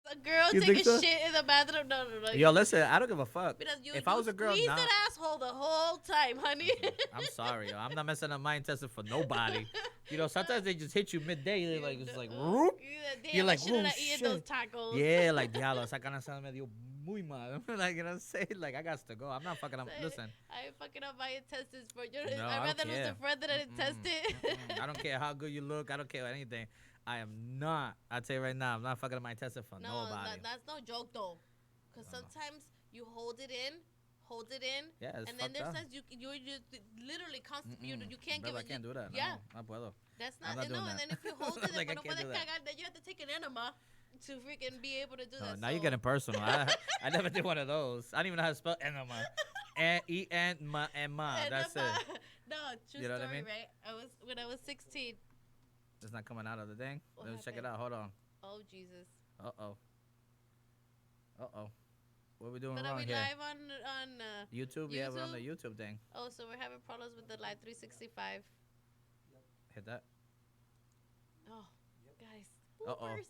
A girl You take think a so? shit in the bathroom. No, no, no. Yo, listen, I don't give a fuck. Because you, If I was a girl, squeeze nah. that asshole the whole time, honey. I'm sorry, yo. I'm not messing up my intestine for nobody. You know, sometimes they just hit you midday. They're like, it's like, whoop. Damn, You're like, I shouldn't oh have eaten those shit. tacos. Yeah, like diablo, esa carne asada me dio muy mal. Like, you know what I'm saying? Like, I got to go. I'm not fucking up. Listen, I ain't fucking up my intestines for you. no, I'd I don't rather lose care. a friend than an intestine. I don't care how good you look. I don't care anything. I am not. I tell you right now, I'm not fucking up my intestine for No, nobody. that's no joke though. Because sometimes you hold it in, Yeah, it's and then fucked there's up. times you literally constantly you can't give Bro, I it. can't do that. Yeah, No, no puedo. that's I'm not, not doing no. that. And then if you hold it, Like, I then can't do that. you have to take an enema to freaking be able to do Oh, that. now you're getting personal. I never did one of those. I don't even know how to spell enema. E-N-M-A. That's it. No, true You know what I story, mean? right? When I was 16. It's not coming out of the thing. What Let's check it happened? out. Hold on. Oh Jesus! Uh-oh. Uh-oh. What we doing But are wrong we here? live on YouTube? Yeah, we're on the YouTube? YouTube thing. Oh, so we're having problems with the live 365. Hit that. Oh, guys, Uh-oh. bloopers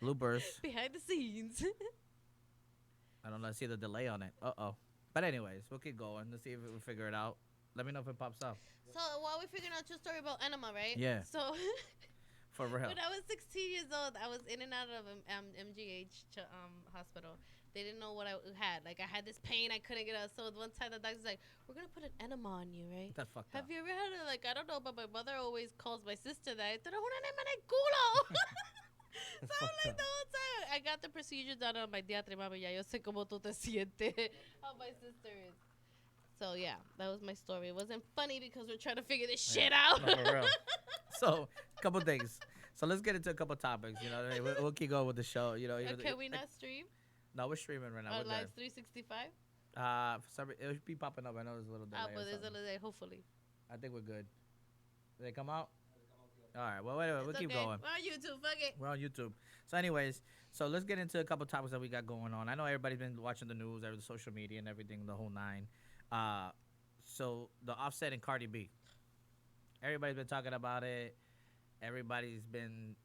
Bloopers. behind the scenes. I don't know. I see the delay on it. Uh-oh. But anyways, we'll keep going. Let's see if we figure it out. Let me know if it pops up. So while we're figuring out your story about enema, right? Yeah. So For real. when I was 16 years old, I was in and out of MGH hospital. They didn't know what I had. Like I had this pain I couldn't get out. So one time the doctor's like, "We're gonna put an enema on you, right?" That's fucked Have up. you ever had it? Like I don't know, but my mother always calls my sister that. "Te una enema en el culo." So I'm like the whole time I got the procedure done on my diatre, mami. Ya yo sé cómo tú te sientes. How my sister is. So yeah, that was my story. It wasn't funny because we're trying to figure this shit out. No, for real. So, couple things. So let's get into a couple topics. You know, what I mean? We'll keep going with the show. You know, Can we not stream No, we're streaming right now. on We're Live good. 365? For some it'll be popping up. I know there's a little delay. But or there's a something. little, hopefully. I think we're good. Did they come out? All right. Well, anyway, we'll It's keep okay. going. We're on YouTube. Fuck it. We're on YouTube. So, anyways, so let's get into a couple topics that we got going on. I know everybody's been watching the news, the social media, and everything, the whole nine. So the Offset and Cardi B. Everybody's been talking about it. Everybody's been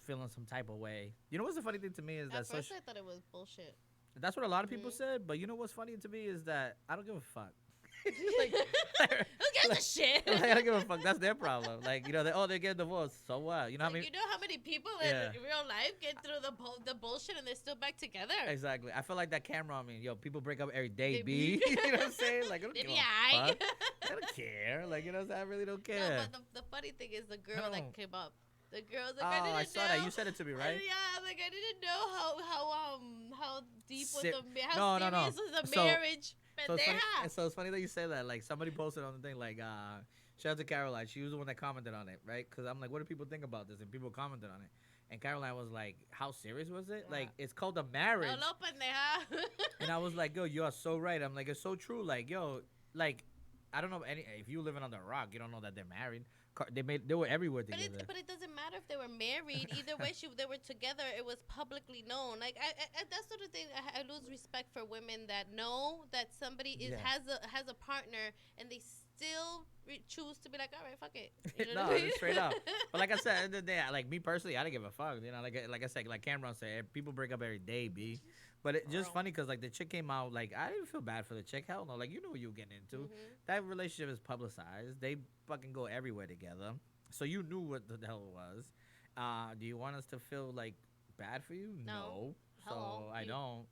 feeling some type of way. You know what's the funny thing to me is that At first, I thought it was bullshit. that's what a lot of people said. But you know what's funny to me is that I don't give a fuck. like, Who gives a shit? like, I don't give a fuck. That's their problem. Like, you know, they get divorced. So what? You know how many? You know how many people in real life get through the bullshit and they're still back together? Exactly. I feel like that camera on me. Yo, people break up every day, They B. be- You know what I'm saying? Like, I don't They give be a aight. fuck. I don't care. Like, you know what I'm saying? I really don't care. No, but the funny thing is the girl No. that came up. The girl's like, Oh, I didn't I saw know. that. You said it to me, right? Yeah, I'm like I didn't know how deep was Se- how no, no. serious was the So- marriage. So it's, funny, Pendeja. so it's funny that you say that. Like, somebody posted on the thing, like, shout out to Caroline. She was the one that commented on it, right? Because I'm like, what do people think about this? And people commented on it. And Caroline was like, how serious was it? Like, it's called a marriage. Hello, pendeja. And I was like, yo, you are so right. I'm like, it's so true. Like, yo, like, I don't know if you living on the rock, you don't know that they're married. They were everywhere But together. but it doesn't matter if they were married. Either way, they were together. It was publicly known. Like I that's sort of thing. I lose respect for women that know that somebody has a partner and they still choose to be like, all right, fuck it. You know No, what I mean? straight up. But like I said, at the end of the day, like me personally, I don't give a fuck. You know, like I said, like Cameron said, people break up every day, b. But it's just funny because like the chick came out, like I didn't feel bad for the chick. Hell no, like you know what you were getting into. That relationship is publicized. They fucking go everywhere together, so you knew what the hell it was. Do you want us to feel like bad for you? No. So Hello. I don't.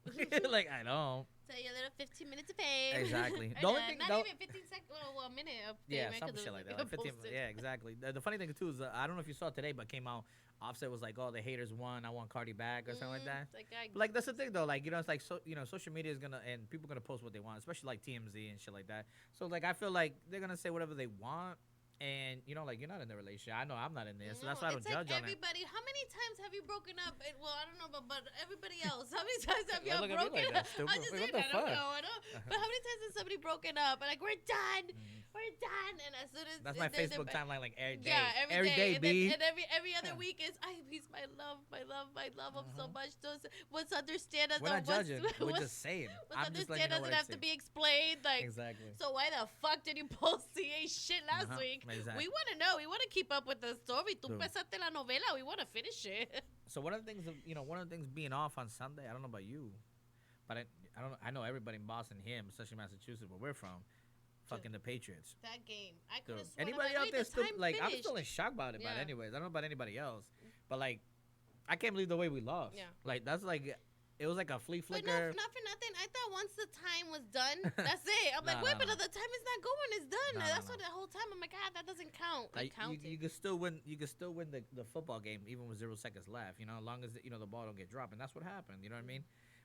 Like I don't. So your little 15 minutes of fame. Exactly. Or The only not, thing- not the- even 15 seconds. Well, a minute of fame. Yeah, right? some 'Cause it shit was like that. Like 15, posted. yeah, exactly. The funny thing too is I don't know if you saw it today, but came out. Offset was like, "Oh, the haters won. I want Cardi back" or something like that. It's But like that's the thing though. Like you know, it's like social media is gonna and people gonna post what they want, especially like TMZ and shit like that. So like I feel like they're gonna say whatever they want. And you know, like you're not in the relationship. I know I'm not in there, so that's why I don't it's judge like on it. everybody. How many times have you broken up? Well, I don't know, but everybody else. How many times have you Don't look at me broken like that, up? stupid. I just Like, saying, what the I don't fuck? know. I don't. But how many times has somebody broken up? And like we're done, we're done. And as soon as That's my they're Facebook timeline, like every day. Yeah, every day, and, B. then, and every other week is he's my love him so much. What's understand us? We're not what's- judging. We're just saying. What's I'm just letting understand you know what doesn't I have to see. be explained. Like Exactly. So why the fuck did you post CA shit last week? Exactly. We want to know. We want to keep up with the story. Tú Dude. empezaste la novela. We want to finish it. So one of the things, one of the things being off on Sunday, I don't know about you, but I don't, I know everybody in Boston, him, especially Massachusetts, where we're from, fucking the Patriots. That game, I could Dude, have sworn. anybody I'm out like, there wait, the still time like? I'm finished. still in shock about it. But Yeah. anyways, I don't know about anybody else, but like, I can't believe the way we lost. Yeah. Like that's like, it was like a flea But flicker. not for nothing. I thought once the time was done, that's it. I'm like, Nah, wait, nah, but nah. the time is not going. It's done. Nah, That's nah, what the whole time. I'm like, that doesn't count. It Like counted. you can still win. You can still win the football game even with 0 seconds left. You know, as long as the ball don't get dropped, and that's what happened. You know what I mean?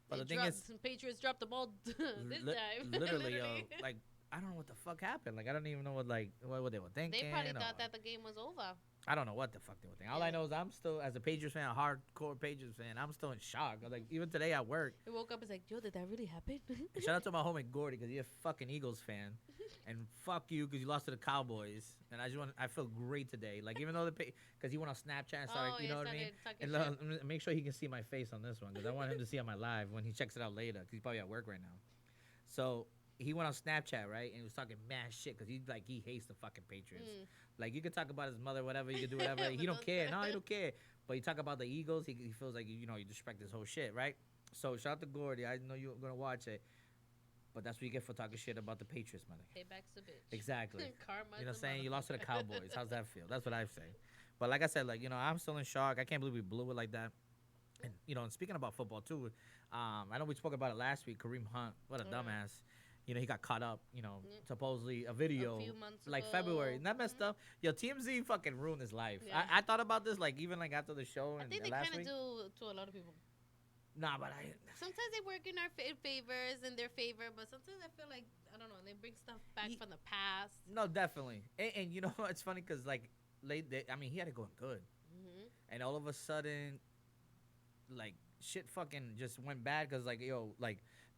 But the thing is, some Patriots dropped the ball this time. literally, like I don't know what the fuck happened. Like I don't even know what they were thinking. They probably or- thought that the game was over. I don't know what the fuck they were thinking. All I Yeah. know is I'm still, as a Patriots fan, a hardcore Patriots fan, I'm still in shock. Like even today at work, He woke up and was like, yo, did that really happen? and shout out to my homie Gordy because he's a fucking Eagles fan, and fuck you because you lost to the Cowboys. And I feel great today. Like even though because he went on Snapchat and started, you know what I mean. And make sure he can see my face on this one because I want him to see on my live when he checks it out later because he's probably at work right now. So he went on Snapchat, right, and he was talking mad shit because he hates the fucking Patriots. Like you can talk about his mother, whatever you can do, whatever. He don't care. No, he don't care. But you talk about the Eagles, he feels like you disrespect his whole shit, right? So shout out to Gordy. I know you're gonna watch it, but that's what you get for talking shit about the Patriots, mother. Payback's a bitch. Exactly. Karma. You know what I'm saying? You lost to the Cowboys. How's that feel? That's what I say. But like I said, like, I'm still in shock. I can't believe we blew it like that. And, and speaking about football, too, I know we spoke about it last week. Kareem Hunt, what a dumbass. He got caught up, supposedly a video. A few months like ago. February. Isn't that messed up? Yo, TMZ fucking ruined his life. Yeah. I thought about this, like, even, like, after the show I and think they last kind of week. do to a lot of people. Nah, but Sometimes they work in our favors in their favor, but sometimes I feel like, I don't know, they bring stuff back from the past. No, definitely. And you know what? It's funny because, like, he had it going good. And all of a sudden, like, shit fucking just went bad because, like,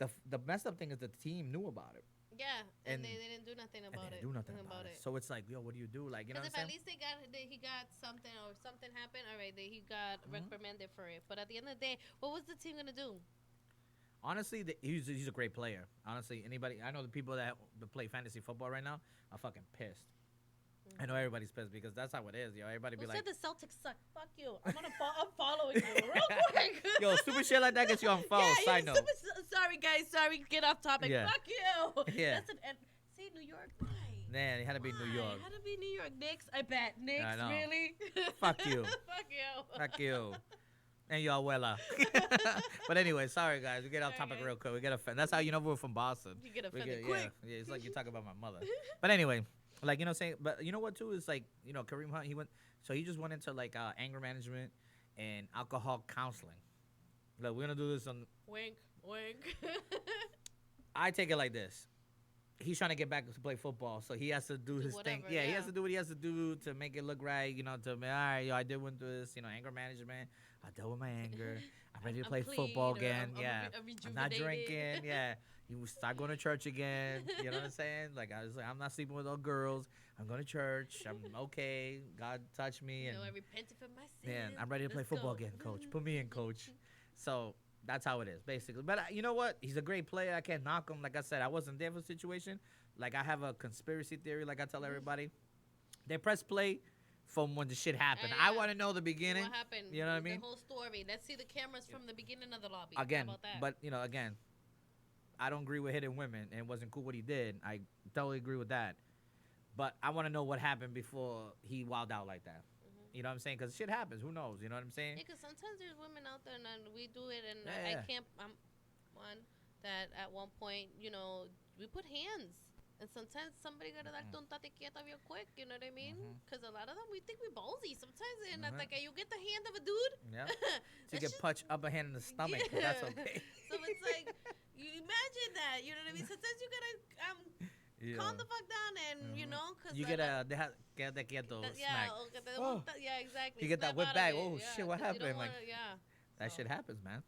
the messed up thing is the team knew about it. Yeah, and And- they didn't do nothing And about they it. didn't do nothing about it. So it's like, yo, what do you do? Like, you know Because what if I'm at saying? least he got something or something happened, all right, he got Mhm. reprimanded for it. But at the end of the day, what was the team gonna do? Honestly, he's a great player. Honestly, I know the people that play fantasy football right now are fucking pissed. I know everybody's pissed because that's how it is, yo. Everybody Who be like, said the Celtics suck? Fuck you. I'm following you real quick. yo, stupid shit like that gets you on follow. Yeah, Side note. Sorry, guys. Sorry, get off topic. Yeah. Fuck you. Yeah. That's see, New York. Why? Man, it had to be New Why? York. Had to be New York. Knicks. I bet. Knicks. I know. Really? Fuck you. Fuck you. Fuck you. And your abuela. But anyway, sorry guys, we get off topic Okay. real quick. We get offended. That's how you know we're from Boston. You get We offended get- quick. Yeah, it's like you talk about my mother. But anyway, like what I'm saying. But you know what too is like Kareem Hunt. He just went into like anger management and alcohol counseling. Look, we're gonna do this on. Wink. Wink. I take it like this. He's trying to get back to play football, so he has to do his thing. whatever, Yeah, he yeah. has to do what he has to do to make it look right. To be all right, yo, I did went through this. Anger management. I dealt with my anger. I'm ready to I'm play clean, football or again. I'm Yeah, I'm not rejuvenated. drinking. Yeah, you start going to church again. You know what I'm saying? Like I was like, I'm not sleeping with all girls. I'm going to church. I'm okay. God touched me, and I repented for my sins. man, I'm ready to play Let's football go. again, coach. Put me in, coach. So that's how it is, basically. But you know what? He's a great player. I can't knock him. Like I said, I wasn't there for the situation. Like I have a conspiracy theory. Like I tell everybody, they press play from when the shit happened. I Yeah. want to know the beginning. What happened? You know what I mean? The whole story. Let's see the cameras from the beginning of the lobby. Again, How about that? but again, I don't agree with hitting women, and it wasn't cool what he did. I totally agree with that. But I want to know what happened before he wilded out like that. You know what I'm saying? Because shit happens. Who knows? You know what I'm saying? Because sometimes there's women out there and we do it, and Yeah. I can't. I'm one that at one point, we put hands. And sometimes somebody gotta dar un tate quieta real quick, you know what I mean? Because a lot of them, we think we're ballsy sometimes. And hasta que you get the hand of a dude. Yeah. So you that's get just- punched upper hand in the stomach. But that's okay. So it's like, you imagine that, you know what I mean? Sometimes you gotta Yeah. calm the fuck down and, because You get a quédate quieto yeah, smack. o que te Oh. yeah, exactly. You get that Snap whip out of back. it, Oh, shit, what 'cause you don't happened? Like, wanna- yeah. That So. shit happens, man.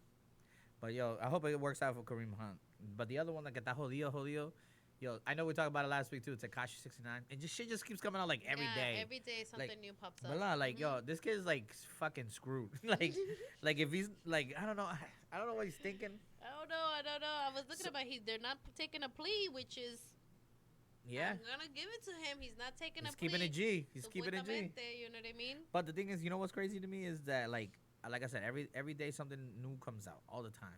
But yo, I hope it works out for Kareem Hunt. But the other one, like, está jodido. Yo, I know we talked about it last week too. Tekashi 69, and shit just keeps coming out like every Yeah, day. Every day something new pops up. But nah, like, yo, this kid's like fucking screwed. like if he's like, I don't know what he's thinking. I don't know. I was looking about they're not taking a plea, which is Yeah, I'm gonna give it to him. He's not taking he's a plea. keeping it G. He's keeping it G. Supuestamente, you know what I mean? But the thing is, you know what's crazy to me is that like like I said, every day something new comes out all the time.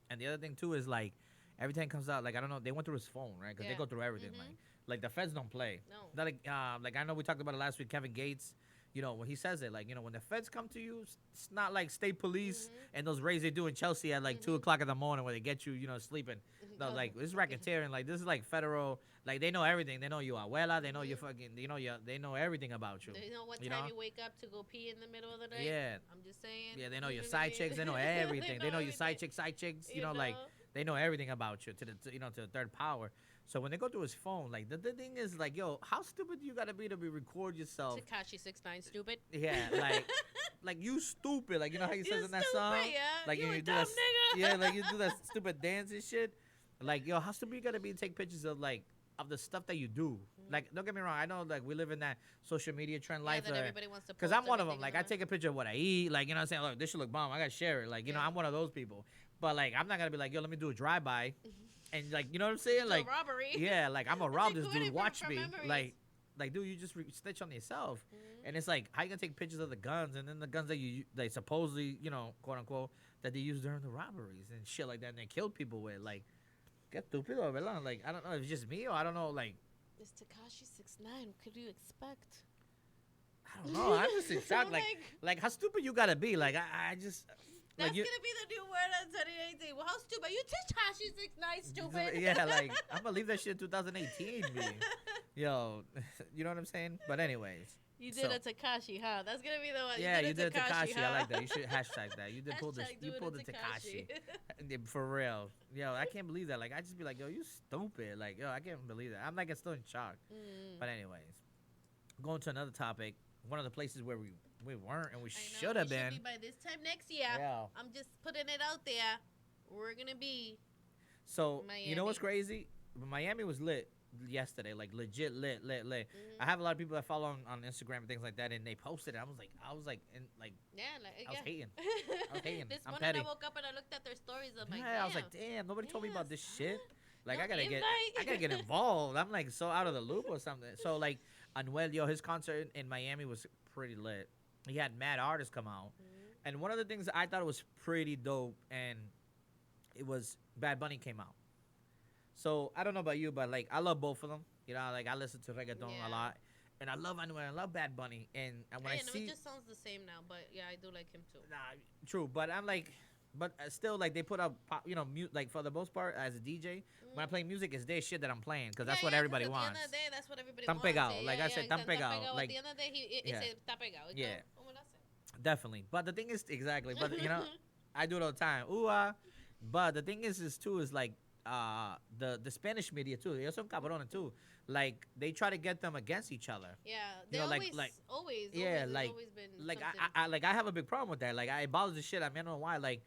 And the other thing too is like every time it comes out, like I don't know, they went through his phone, right? Because they Yeah. go through everything. Mhm. Like the feds don't play. No. Not like I know we talked about it last week. Kevin Gates, you know, when he says it, like, you know, when the feds come to you, it's not like state police Mhm. and those raids they do in Chelsea at like 2 o'clock in the morning where they get you, you know, sleeping. No, Oh, like this is okay. racketeering. Like this is like federal. Like they know everything. They know you abuela. They know you fucking. You know you. They know everything about you. They know what You time know? you wake up to go pee in the middle of the night. Yeah. I'm just saying. Yeah, they know You your what I side mean? chicks. They know everything. They know your side everything. chicks. You know, like they know everything about you to you know, to the third power. So when they go through his phone, like the thing is like, yo, how stupid do you gotta be to be record yourself? Takashi 6ix9ine, stupid. Yeah, like you stupid. Like you know how he says You in that stupid, song, yeah. like You a do dumb that, nigga. yeah, like you do that stupid dance and shit. Like yo, how stupid you gotta be to take pictures of like of the stuff that you do. Like don't get me wrong, I know like we live in that social media trend Yeah, life. that everybody wants to. Because post I'm one of them. everything Like, on I take a picture of what I eat. Like, you know what I'm saying? Look, this should look bomb. I got to share it. Like, you know, Yeah. I'm one of those people. But, like, I'm not going to be like, yo, let me do a drive-by. And, like, you know what I'm saying? It's Like, a robbery. yeah, like, I'm going to rob this recording dude. Watch for me. memories. Like, dude, you just snitch on yourself. Mhm. And it's like, how you going to take pictures of the guns and then the guns that they supposedly, you know, quote unquote, that they used during the robberies and shit like that and they killed people with? Like, get stupid, ¿verdad? Like, I don't know if it's just me or I don't know, like, It's Takashi 6ix9ine. What could you expect? I don't know. I'm just in shock. Like, how stupid you got to be. Like, I just. That's Like you, gonna be the new word on 2018. Well, how stupid? You Takashi 6ix9ine, stupid. yeah, like I'm gonna leave that shit in 2018, B. Yo, you know what I'm saying? But anyways, You did So- a Takashi, huh? That's gonna be the one. yeah, you did a Takashi. Huh? I like that. You should hashtag that. You did pull the Hashtag you doing pulled a the Takashi. For real. Yo, I can't believe that. Like I just be like, yo, you stupid. Like yo, I can't believe that. I'm like still in shock. Mm. But anyways, going to another topic. One of the places where we weren't and we I know, should have we been. Should be by this time next year. Yeah. I'm just putting it out there. We're gonna be. So you know what's Miami. crazy? Miami was lit yesterday, like legit lit. Mhm. I have a lot of people that follow on Instagram and things like that, and they posted it. I was like, and like Yeah, like I was yeah. hating. was hating. This I'm morning petty. I woke up and I looked at their stories. I'm like, Yeah, I was like, damn, nobody told me about this Yes, shit. Like no I gotta invite. get involved. I'm like so out of the loop or something. So like Anuel, yo, his concert in Miami was pretty lit. He had mad artists come out, Mhm. and one of the things I thought was pretty dope, and it was Bad Bunny came out. So I don't know about you, but like I love both of them. You know, like I listen to reggaeton Yeah. a lot, and I love Anuel. I love Bad Bunny, and when I know see it just sounds the same now, but yeah, I do like him too. Nah, true, but I'm like, but still, like they put up, you know, mute like for the most part as a DJ. When I play music, it's their shit that I'm playing because that's what everybody wants. At the end of the day, that's what everybody Tan wants. pegado, like I said, tan exactly, pegado, like- at the end of the day, it's Yeah. está pegado. Yeah. Como lo hace? Definitely, but the thing is, exactly, but you know, I do it all the time. Ooh, but the thing is too is like the Spanish media too. They're some cabrones too. Like they try to get them against each other. Yeah, You they know, always, yeah, there's like- always been Like something. I have a big problem with that. Like I bothers the shit. I mean, I don't know why. Like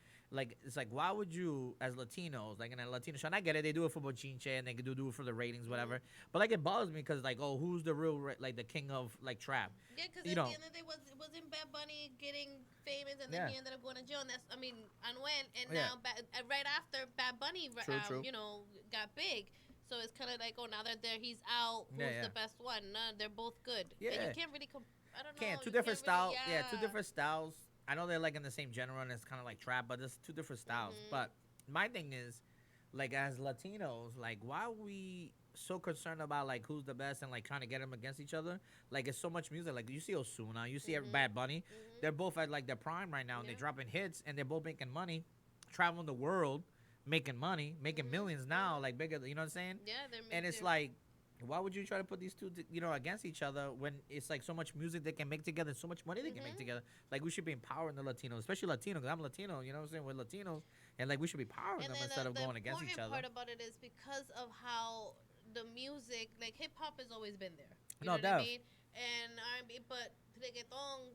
it's like why would you as Latinos like in a Latino show? And I get it. They do it for bochinche and they do it for the ratings, whatever. But like it bothers me because like who's the real like the king of like trap? Yeah, because you at know. the end of the day, wasn't Bad Bunny getting famous, and then Yeah. he ended up going to jail. And that's, I mean, Anuel, and Yeah. now right after Bad Bunny, True. you know, got big. So it's kind of like, oh, now that he's out, who's Yeah, yeah. the best one? No, they're both good. Yeah. And you can't really I don't know. Can't two you different can't really- styles. Yeah, two different styles. I know they're like in the same genre and it's kind of like trap, but it's two different styles. Mhm. But my thing is, like as Latinos, like why are we so concerned about like who's the best and like trying to get them against each other? Like it's so much music. Like you see Osuna, you see Mhm. Bad Bunny. Mhm. They're both at like their prime right now, and Yeah. they're dropping hits, and they're both making money, traveling the world, making money, making Mhm. millions now, like bigger. You know what I'm saying? Yeah, And it's like, why would you try to put these two, you know, against each other when it's like so much music they can make together, so much money they can make Mhm. together? Like we should be empowering the Latinos, especially Latino, because I'm Latino. You know what I'm saying? We're Latinos, and like we should be empowering and them then instead of the going against each important other. part about it is because of how the music, like hip hop, has always been there. You No, know what I def. mean? And R&B, but reggaeton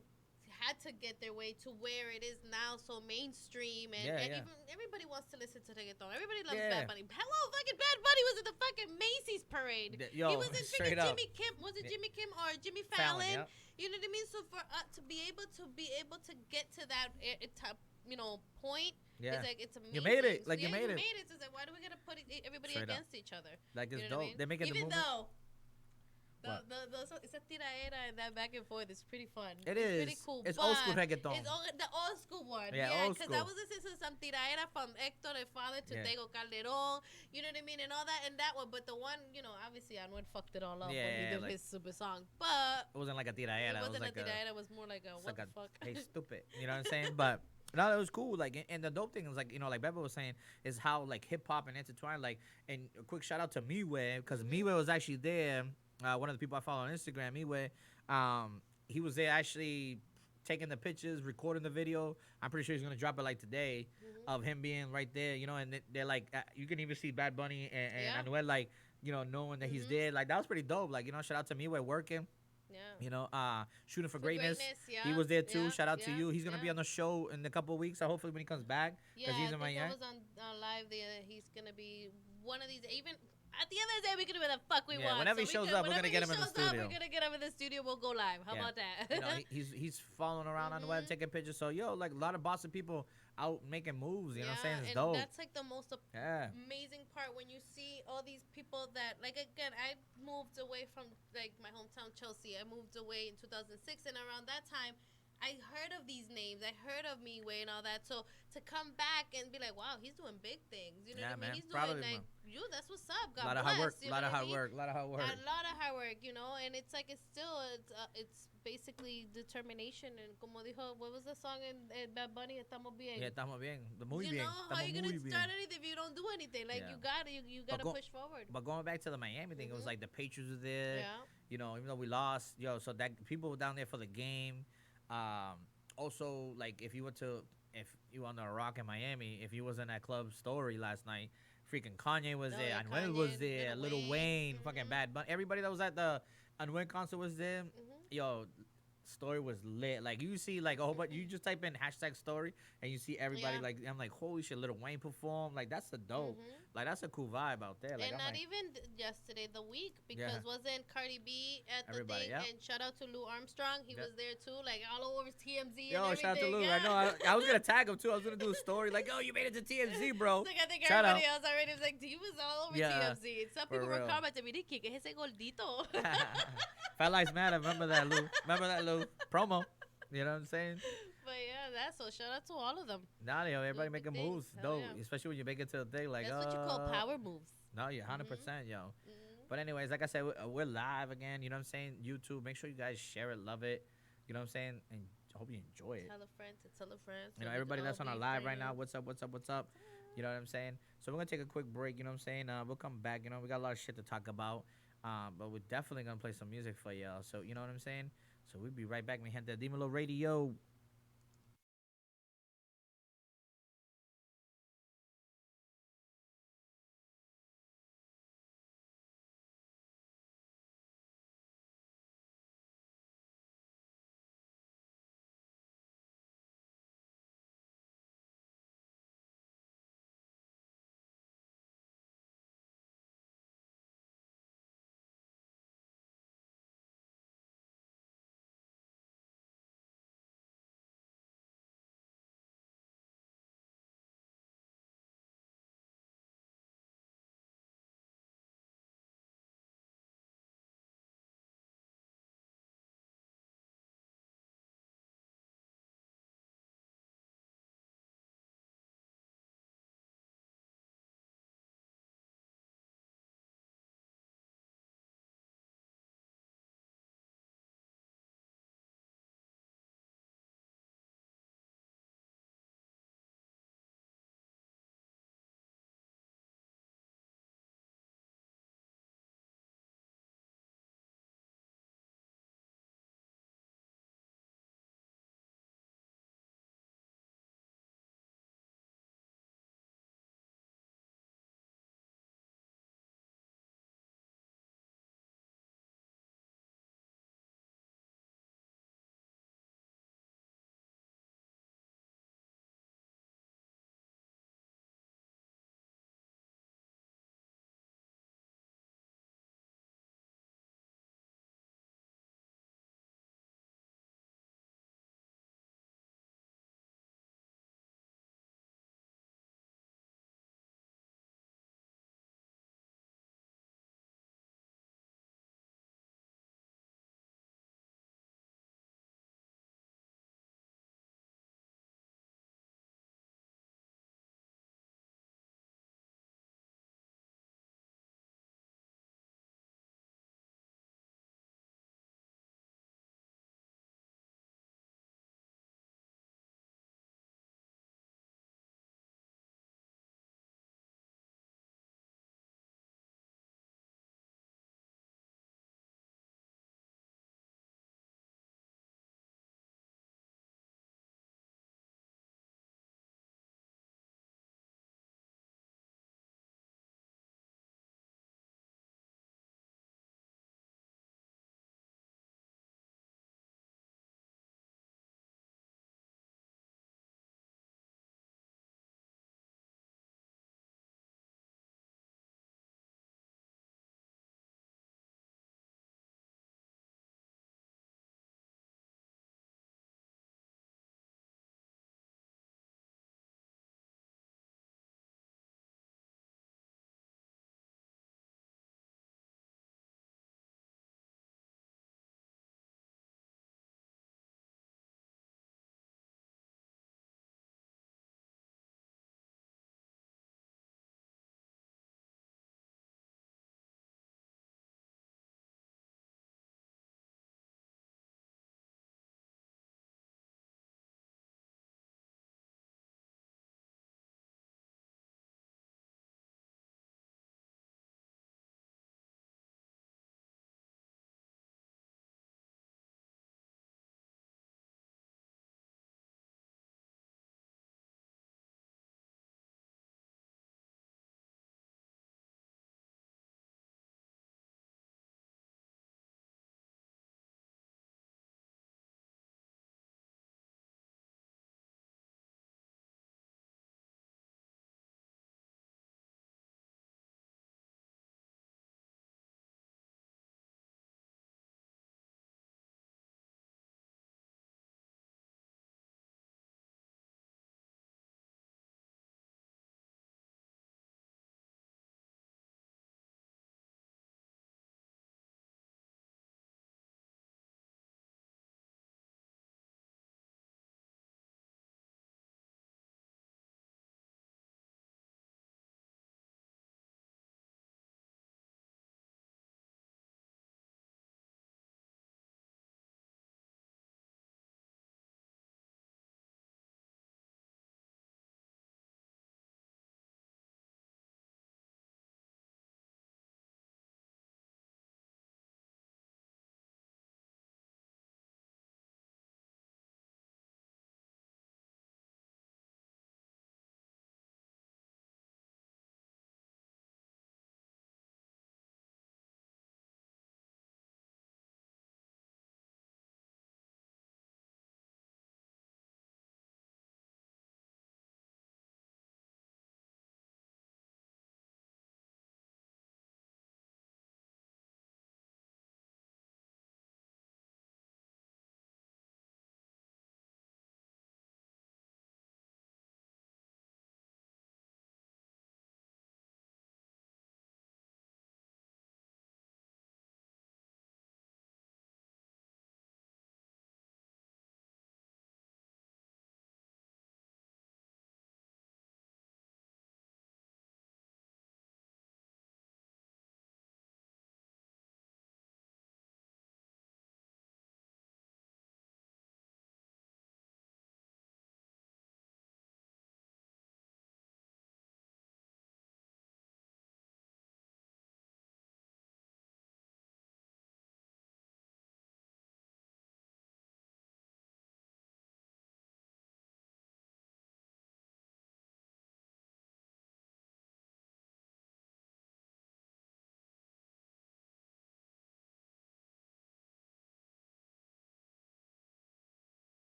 had to get their way to where it is now, so mainstream, and, Yeah, and yeah. even everybody wants to listen to reggaeton. Everybody loves Yeah. Bad Bunny. Hello, fucking Bad Bunny was at the fucking Macy's parade. Yo, he was in straight freaking up. Jimmy Kim. Was it Yeah. Jimmy Kim or Jimmy Fallon? Yeah. You know what I mean? So for to be able to get to that top, point, Yeah. it's like it's amazing. You made it. Like, yeah, you made it. So it's like, why do we gotta put everybody Straight up. against each other? Like it's You know what I dope. mean? They're making Even the movement. though What? Esa tiraera and that back and forth is pretty fun. It It's is. pretty cool. It's but old school reggaeton. It's the old school one. Yeah, Yeah, old because I school. was listening to some tiraera from Hector, el father, to Yeah. Tego Calderon. You know what I mean? And all that and that one. But the one, obviously Anuel fucked it all up when he Yeah, did like- his super song. But It wasn't like a it tiraera. It was wasn't like a tiraera. It was more like a it's what like the a fuck. hey stupid. You know what I'm saying? But no, it was cool. Like, and the dope thing is like like Beba was saying is how like hip hop and intertwined. Like, and a quick shout out to Miwe because Miwe was actually there. One of the people I follow on Instagram, Miwe. He was there actually taking the pictures, recording the video. I'm pretty sure he's gonna drop it like today of him being right there. And they're like, you can even see Bad Bunny and Anuel like, knowing that he's there. Like that was pretty dope. Like, shout out to Miwe working. Yeah. Shooting for greatness. Yeah. He was there too. Yeah, Shout out to yeah, you. He's gonna yeah. be on the show in a couple of weeks. So hopefully when he comes back, Yeah, he's I in think I Miami. was on live there. He's gonna be one of these. Even at the end of the day, we can do whatever the fuck we Yeah, want. whenever he shows up, we're gonna get him in the studio. We're gonna get him in the studio. We'll go live. How Yeah. about that? He's following around on the web taking pictures. So like a lot of Boston people out making moves. You know what I'm saying? It's and dope. that's like the most Yeah. amazing part when you see all these people that, like, again, I moved away from like my hometown Chelsea. I moved away in 2006, and around that time I heard of these names. I heard of Miway and all that. So to come back and be like, wow, he's doing big things. You know Yeah, what I mean? man. He's Proud doing of him, like that's what's up. God A lot of bless. hard work. You A lot know of what I hard mean? work. A lot of hard work. A lot of hard work, and it's like it's basically determination. And como dijo, what was the song in Bad Bunny? Estamos bien. Yeah, estamos bien. Muy You bien. know, how Estamos you muy gonna bien. start anything if you don't do anything? Like Yeah. you gotta go- push forward. But going back to the Miami thing, it was like the Patriots were there. Yeah. Even though we lost, so that people were down there for the game. Also, like if you were on the Rock in Miami, if you was in that club story last night, freaking Kanye was Oh, there, yeah, Anuel was Kanye, there, Lil Lil Wayne, Wayne, fucking Bad Bunny, everybody that was at the Anuel concert was there. Yo, story was lit. Like you see, like a whole bunch. You just type in #story and you see everybody. Yeah. Like I'm like, holy shit, Lil Wayne performed. Like that's a dope. Like that's a cool vibe out there. Like And I'm not like, even yesterday, the week, because Yeah. wasn't Cardi B at the Everybody, thing? yeah. And shout out to Lou Armstrong, he Yeah. was there too, like all over TMZ. yo, and shout out to everything. Lou. Yeah. I know. I was gonna tag him too. I was gonna do a story like, yo, you made it to TMZ, bro. Like I think Shout everybody out. else already was like, he was all over Yeah, TMZ. And some for people were real. commenting, "Mira, ¿quién es ese gordito?" Fat Lives Matter. Remember that, Lou? Remember that, Lou? Promo. You know what I'm saying? But yeah, that's so. Shout out to all of them. Nah, yo, everybody Doing big making moves. things. Hell Dope. yeah. Especially when you make it to the thing. Like, That's what you call power moves. No, you're 100%, yo. But anyways, like I said, we're live again. You know what I'm saying? YouTube. Make sure you guys share it, love it. You know what I'm saying? And I hope you enjoy it. Tell a friend to tell a friend. You know, everybody that's on our live right now, what's up, what's up, what's up? You know what I'm saying? So we're gonna take a quick break, you know what I'm saying? We'll come back, we got a lot of shit to talk about. But we're definitely gonna play some music for y'all. So you know what I'm saying? So we'll be right back, mi gente. DIMELO Radio.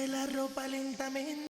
La ropa lentamente.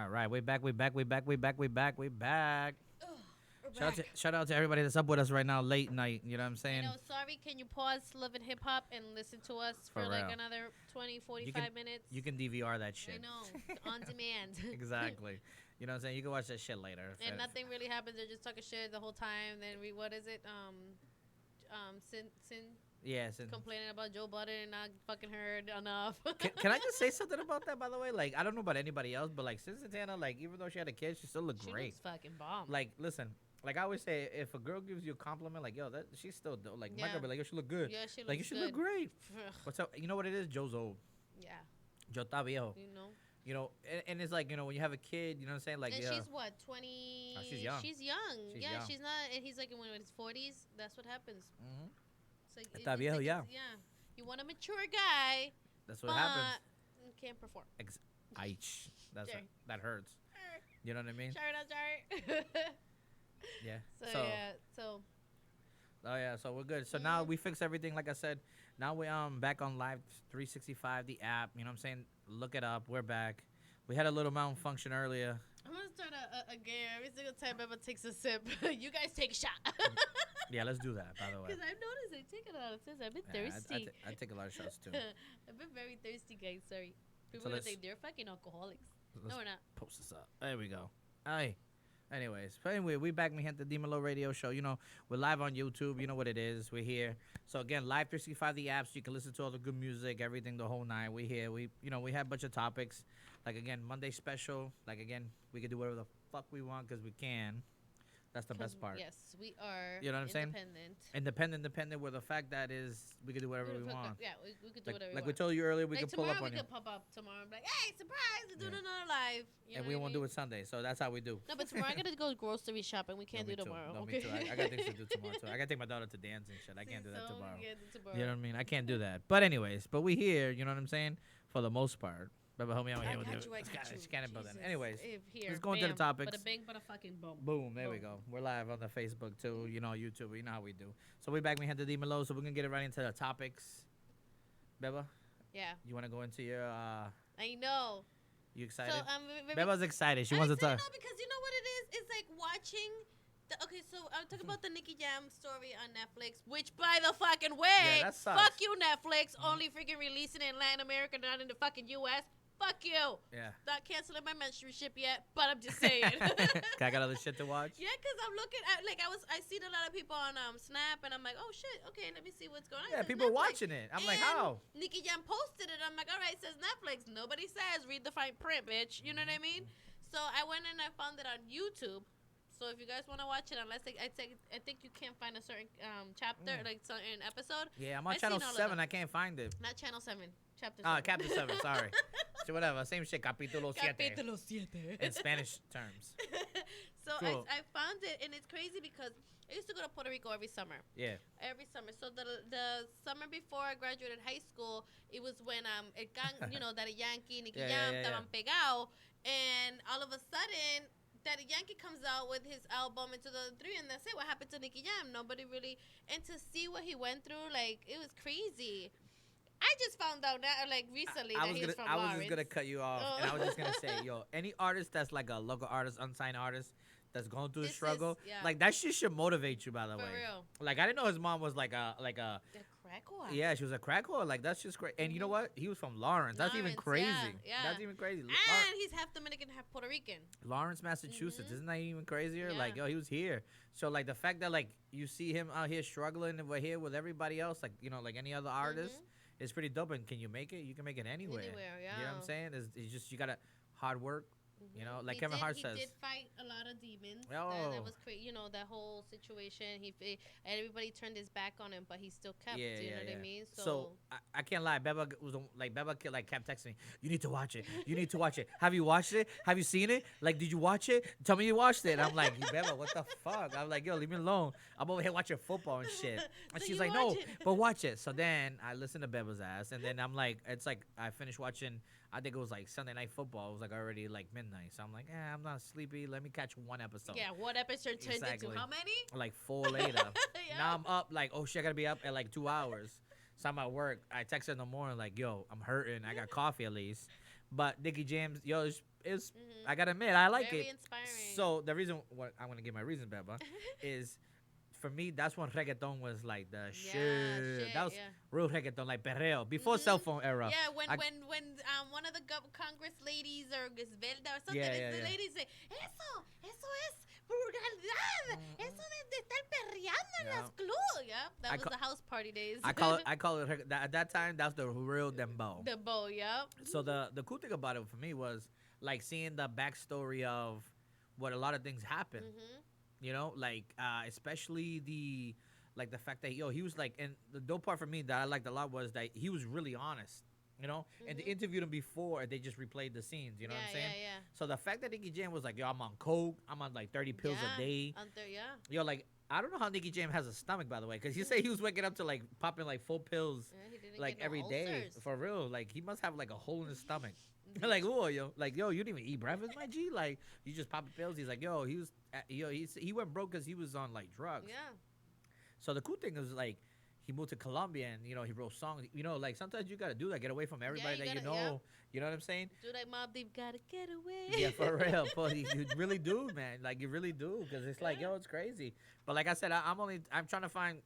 All right, we back. We back. Ugh, we're back. Shout out to everybody that's up with us right now, late night. You know what I'm I saying? know, sorry, can you pause Love and Hip Hop and listen to us For for like real. another 20, You 45 can minutes? you can DVR that I shit. know, on demand. Exactly. You know what I'm saying? You can watch that shit later. And nothing really happens. They're just talking shit the whole time. Then what is it? Sin Yes. And complaining about Joe Budden and not fucking heard enough. can I just say something about that, by the way? Like, I don't know about anybody else, but like, Santana, like, even though she had a kid, she still looked She great. looks fucking bomb. Like, listen, like I always say, if a girl gives you a compliment, like, yo, that she's still dope. Like, my Yeah. girl be like, yo, she look good. Yeah, she looks Like, you should good. look great. Ugh, What's up? You know what it is? Joe's old. yeah, Joe está viejo. you know. You know, and it's like, you know, when you have a kid, you know what I'm saying? Like, And yeah. she's what, 20? Oh, she's young. She's young. She's Yeah, young. she's not. And he's like in his 40s. That's what happens. Mhm. It's like, Está viejo, yeah. Yeah. You want a mature guy, That's but what happens. can't perform. Ouch. Jerry. That hurts. You know what I mean? Sorry, not sorry. Yeah. So yeah, so Oh yeah, so we're good. So now we fixed everything. Like I said, now we back on live 365, the app. You know what I'm saying? Look it up. We're back. We had a little malfunction earlier. I'm gonna start a game every single time Emma takes a sip. You guys take a shot. Yeah, let's do that. By the way, Because I've noticed I take a lot of sips. I've been Yeah, thirsty. I take a lot of shots too. I've been very thirsty, guys. Sorry. People So gonna think they're fucking alcoholics. Let's No, we're not. post this up. There we go. Hey. Anyways, but anyway, we back, mi gente, DIMELO radio show. You know, we're live on YouTube. You know what it is. We're here. So again, live 365 the apps. You can listen to all the good music, everything, the whole night. We here. We we have a bunch of topics. Like again, Monday special. Like again, we can do whatever the fuck we want because we can. That's the 'Cause, best part. Yes, we are. You know what I'm saying? Independent. Independent. Where the fact that is, we can do whatever we want. Yeah, we could do whatever Like we we want. told you earlier, we Like can pull tomorrow up on we you, could pop up tomorrow and be like, hey, surprise, we're doing Yeah. another live. You and know we what I won't do mean? it Sunday. So that's how we do. No, but tomorrow I gotta go grocery shopping. We can't No, do me too. tomorrow. No, okay? me too. I got things to do tomorrow too. I gotta take my daughter to dance and shit. I can't do that So, tomorrow. we can't do You know what I mean? I can't do that. But anyways, but we here. You know what I'm saying? For the most part. But help me out I here with got it. you, I got you. She can't build that. Jesus. Anyways, Here, let's go into the bam, topics. Bada bing, bada fucking boom. boom. There we Boom. go. We're live on the Facebook too. You know, YouTube. You know how we do. So we back. We had the DIMELO. So we're gonna get it right into the topics. Beba, Yeah, you wanna go into your? I know. You excited? So I'm very Beba's excited. She I'm wants to excited talk. now because you know what it is? It's like watching. Okay, so I'm talking about the Nicky Jam story on Netflix, which, by the fucking way, that sucks. fuck you, Netflix, only freaking releasing it in Latin America, not in the fucking U.S. Fuck you. Yeah. Not canceling my mentorship yet, but I'm just saying. I got other shit to watch. Yeah, because I'm looking at, like, I seen a lot of people on Snap, and I'm like, oh, shit, okay, let me see what's going on. Yeah, It says people Netflix. watching it. I'm like, And how? Nicky Jam posted it. I'm like, all right, it says Netflix. Nobody says read the fine print, bitch. You know what I mean? So I went and I found it on YouTube. So if you guys want to watch it, unless I think you can't find a certain chapter, like certain episode. Yeah, I'm on I channel seen all of 7. them. I can't find it. Not channel 7, chapter 7. Ah, Captain 7. Sorry. So whatever. Same shit. Capítulo 7. Capítulo 7. In Spanish terms. So Cool. I found it, and it's crazy because I used to go to Puerto Rico every summer. Yeah. Every summer. So the summer before I graduated high school, it was when el gang, Daddy Yankee, Nicky Yeah, Jam, yeah, yeah, estaban pegado, and all of a sudden, Daddy Yankee comes out with his album in 2003, and that's it. What happened to Nicky Jam? Nobody really, and to see what he went through, like, it was crazy. I just found out that, like, recently that he's from I was Lawrence. just gonna cut you off, Oh. and I was just gonna say, yo, any artist that's like a local artist, unsigned artist, that's going through the This is- struggle, yeah. like that shit should motivate you. By the For way, real. like I didn't know his mom was like a The crack whore. yeah, she was a crack whore. Like that's just great. And you know what? He was from Lawrence. That's even Lawrence, crazy. yeah. That's even crazy. And he's half Dominican, half Puerto Rican. Lawrence, Massachusetts. Mhm. Isn't that even crazier? Yeah. Like, yo, he was here. So, like, the fact that, like, you see him out here struggling over here with everybody else, like, like any other artist, is pretty dope. And can you make it? You can make it anywhere. Anywhere, yeah. You know what I'm saying? It's just, you got to hard work. You know, like He Kevin did- Hart says. He did fight a lot of demons. Oh. That was crazy. That whole situation. Everybody turned his back on him, but he still kept. Yeah, you know yeah, what yeah. I mean? So I can't lie. Beba was like kept texting me. You need to watch it. You need to watch it. Have you watched it? Have you seen it? Like, did you watch it? Tell me you watched it. And I'm like, Beba, what the fuck? I'm like, yo, leave me alone. I'm over here watching football and shit. And So she's you like, no, watch it. but watch it. So then I listened to Beba's ass, and then I'm like, it's like I finished watching. I think it was like Sunday Night Football. It was like already like midnight. So I'm like, I'm not sleepy. Let me catch one episode. yeah, what episode turned Exactly. into how many? Like 4 later. Yeah. Now I'm up like, oh shit, I gotta be up at like 2 hours. So I'm at work. I text her in the morning like, yo, I'm hurting. I got coffee at least. But Nicky Jams, yo, it's Mhm. I gotta admit I like Very it. inspiring. So the reason what I'm gonna give my reason, Beba, is for me that's when reggaeton was like the Yeah, shit. That shit, was yeah. real reggaeton, like perreo before cell Mhm. phone era. Yeah, when I, one of the Congress ladies or Esbelda or something, Yeah, it's yeah, the yeah. lady say, eso es vulgaridad, eso de estar perreando en Yeah. las clubs. Yeah, that I was ca- the house party days. I call it at that time that's the real dembow. The bow, yeah. So the cool thing about it for me was like seeing the backstory of what a lot of things happened. Mhm. You know, like especially the fact that he was like, and the dope part for me that I liked a lot was that he was really honest. You know, and they Mhm. interviewed him before, and they just replayed the scenes. You know Yeah, what I'm saying? yeah, So the fact that Nicky Jam was like, "Yo, I'm on coke. I'm on like 30 pills yeah. a day." Yeah. Yo, like I don't know how Nicky Jam has a stomach, by the way, because he said he was waking up to like popping like 4 pills Yeah, he didn't like get no every day ulcers. for real. Like he must have like a hole in his stomach. Mhm. Like, oh, yo, like, yo, you didn't even eat breakfast, my G. Like, you just popping pills. He's like, yo, he went broke because he was on like drugs. Yeah. So the cool thing is like, he moved to Colombia and he wrote songs. You know, like sometimes you gotta do that, get away from everybody you that you gotta- know. yeah. You know what I'm saying? Do like Mob Deep, gotta get away. Yeah, for real. But you really do, man. Like you really do, because it's like, Yeah. yo, it's crazy. But like I said, I'm trying to find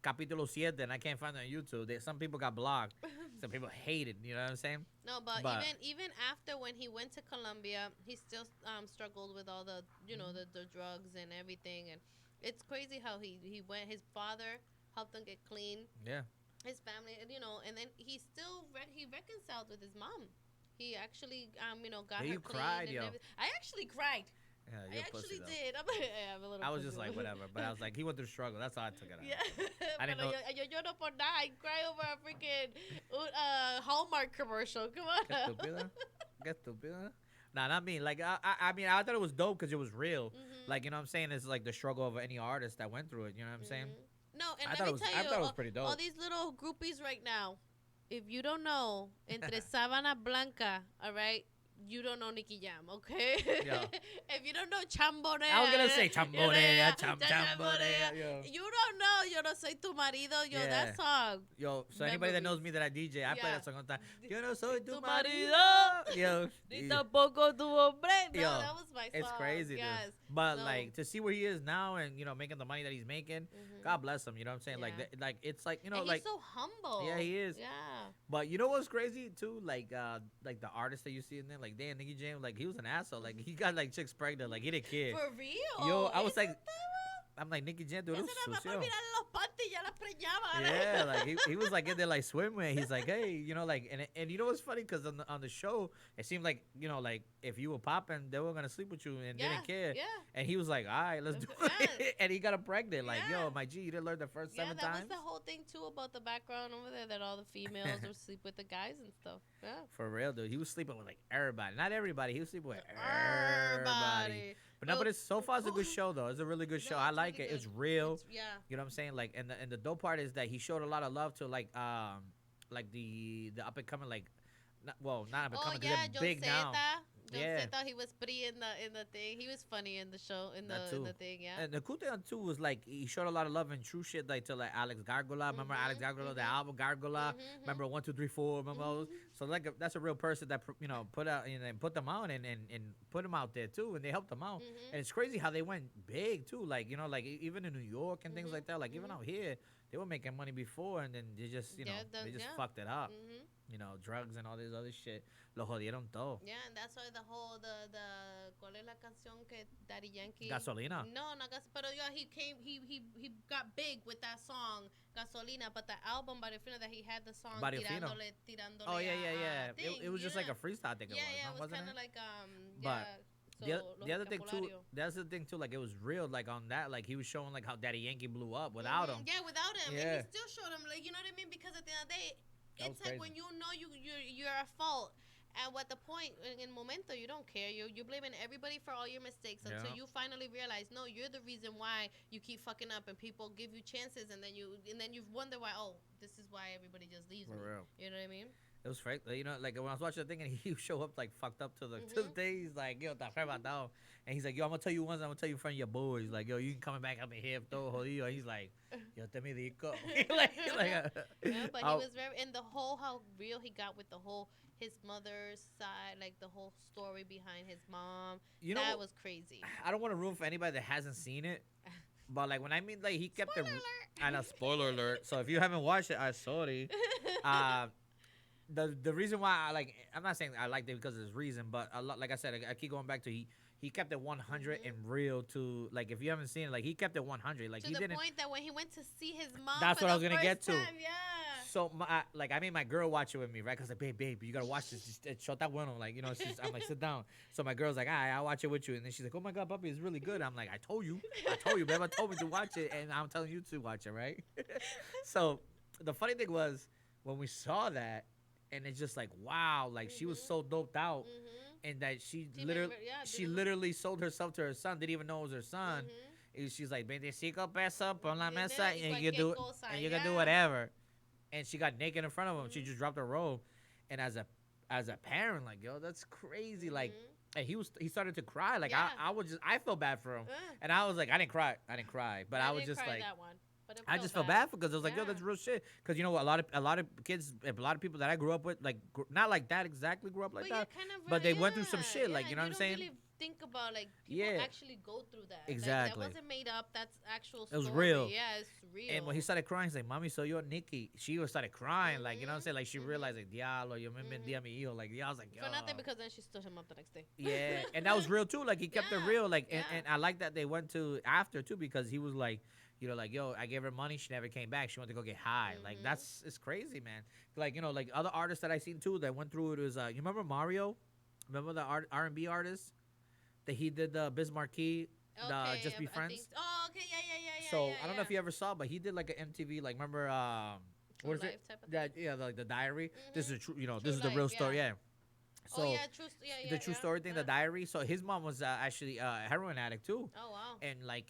capítulo 7 and I can't find it on YouTube. Some people got blocked. Some people hate it. You know what I'm saying? No, but, But- even after when he went to Colombia, he still struggled with all the the drugs and everything, and it's crazy how he went. His father helped him get clean. Yeah. His family, and and then he still he reconciled with his mom. He actually got Yeah, her you clean cried, and yo. everything. I actually cried. Yeah, I you're a actually pussy, though. did. I'm a little. I was just pussy. like, whatever. But I was like, he went through struggle. That's how I took it out. Yeah, I didn't pero know- yo lloro por nada. I cry over a freaking Hallmark commercial. Come on. Qué estúpida. Qué estúpida. Nah, not me. Like, I mean, I thought it was dope because it was real. Mhm. Like, you know what I'm saying? It's like the struggle of any artist that went through it. You know what I'm saying? Mhm. No, and I let thought me it was- tell I you, thought it was pretty dope. all these little groupies right now. If you don't know, entre Sabana Blanca, all right, you don't know Nicky Jam, okay? Yeah. If you don't know Chambonea, I was gonna say chambonea, Chambonea. chambonea. Yo. You don't know Yo No Soy Tu Marido, yo, Yeah. that song. Yo, so anybody that knows Memories. me that I DJ, I play Yeah. that song all the time. Yo no soy tu Tu marido. marido. Yo, Ni tampoco tu hombre. No, Yo, that was my song. it's crazy, yes. dude. But No. like to see where he is now and making the money that he's making, Mhm. God bless him. You know what I'm saying? Yeah. Like it's like And like. he's so humble. Yeah, he is. Yeah. But you know what's crazy too? Like the artists that you see in there, like Dan Nicky Jam, like he was an asshole. Like he got like chicks pregnant, like he didn't care. For real. Yo, I was Eso like, estaba- I'm like Nicky Jam, dude, it Eso nada más was por sucio. mirar los panties ya las preñaba. Yeah, like he was like in there like swimming. He's like, hey, like, and you know what's funny? Because on the show, it seemed like like if you were popping, they were gonna sleep with you and Yeah, didn't care. yeah. And he was like, all right, let's do Yeah. it. And he got her pregnant. Like, Yeah. yo, my G, you didn't learn the first Yeah, 7 that times. was the whole thing too about the background over there, that all the females would sleep with the guys and stuff. Yeah. For real, dude. He was sleeping with like everybody. Not everybody. He was sleeping with everybody. Everybody. But no, Well, but it's so far it's a good show though. It's a really good show. No, I it's like really it. It's good. real. Yeah. You know what I'm saying? Like, and the dope part is that he showed a lot of love to like the up and coming not up and Oh coming because yeah, they're big now. John Yeah. Zeta, he was pretty in the thing. He was funny in the show in That the too. thing. Yeah. And the cool thing too was like he showed a lot of love and true shit like to like Alex Gargola. Remember Alex Mhm, Gargola, the mhm. album Gargola. Mhm, Remember 1, 2, 3, 4. Remember those? So like that's a real person that put out and put them out and put them out there too, and they helped them out. Mhm. And it's crazy how they went big too. Like like even in New York and things Mhm, like that. Like even mhm. out here, they were making money before, and then they just Yeah, they just yeah. fucked it up. Mhm. Drugs and all this other shit. Lo jodieron todo. Yeah, and that's why the whole ¿cuál es la canción que Daddy Yankee? Gasolina. No, no, pero yeah, he got big with that song Gasolina, but the album Barrio Fino that he had the song Barrio Fino. tirándole Oh yeah, a- yeah. a thing, It was just like a yeah. freestyle thing. Yeah, it was, yeah, no? it was Wasn't kind it? of like But yeah. The other thing too, that's the thing too. Like it was real. Like on that, like he was showing like how Daddy Yankee blew up without him. Yeah, without him. Yeah. And he still showed him, like, you know what I mean? Because at the end of the day, That it's was like crazy. when you know you're at fault. And at the point in momento, you don't care. You're blaming everybody for all your mistakes until Yeah. you finally realize, no, you're the reason why you keep fucking up, and people give you chances, and then you wonder why. Oh, this is why everybody just leaves For me. real. You know what I mean? It was fake. You know, like when I was watching the thing and he show up like fucked up to the day. He's like, yo, está arrebatado. And he's like, yo, I'm gonna tell you once. I'm gonna tell you in front of your boys. Like, yo, you can coming back up in here, todo jodido. He's like, yo, te me dico. Yeah, but he was very, and the whole how real he got with the whole his mother's side, like the whole story behind his mom. You know, that was crazy. I don't want to ruin for anybody that hasn't seen it, but like when I mean like he kept Spoiler it. alert. And a spoiler alert. So if you haven't watched it, I'm sorry. The reason why I'm not saying I liked it because of his reason, but a lot, like I said, I keep going back to he kept it 100 and real to like if you haven't seen it, like he kept it 100, like to he the didn't. point that when he went to see his mom, That's for what I the was gonna first get to. time, yeah. So I made my girl watch it with me, right? Cause like babe, you gotta watch this. Just shut that one on, like you know. I'm like sit down. So my girl's like, all right, I'll watch it with you, and then she's like, oh my god, puppy, it's really good. I'm like, I told you, babe, I told me to watch it, and I'm telling you to watch it, right? So the funny thing was when we saw that. And it's just like wow, like she was so doped out, and that she literally sold herself to her son. Didn't even know it was her son. And she's like, 25 pesos por la mesa, and you do it, and you can do whatever. And she got naked in front of him. She just dropped her robe, and as a parent, like yo, that's crazy. Like, and he started to cry. Like I felt bad for him, and I was like, I didn't cry, but I was just like. That one. I just felt bad because I was like, yo, that's real shit. Because you know what, a lot of kids, a lot of people that I grew up with, like not like that exactly grew up like that, but they went through some shit, like you know what I'm saying. Really think about like people actually go through that. Exactly. Like, that wasn't made up. That's actual. It was story. real. Yeah, it's real. And when he started crying, he's like, "Mami, so you're Nikki." She started crying, like you know what I'm saying. Like she realized, like, "Diablo, yo me mentí a mi hijo." Like I was like, "Yo." For nothing, because then she stood him up the next day. Yeah, and that was real too. Like he kept it real. Like and I like that they went to after too because he was like. You know, like, yo, I gave her money. She never came back. She went to go get high. Like, it's crazy, man. Like, you know, like other artists that I seen too that went through it was, you remember Mario? Remember the R&B artist that he did the Biz Marquee, the Just Be Friends? Oh, okay, yeah. So I don't know if you ever saw, but he did like an MTV, like remember, what is it? That like the diary. This is true. You know, this is the real story. Yeah. So the true story thing, the diary. So his mom was actually a heroin addict too. Oh wow. And like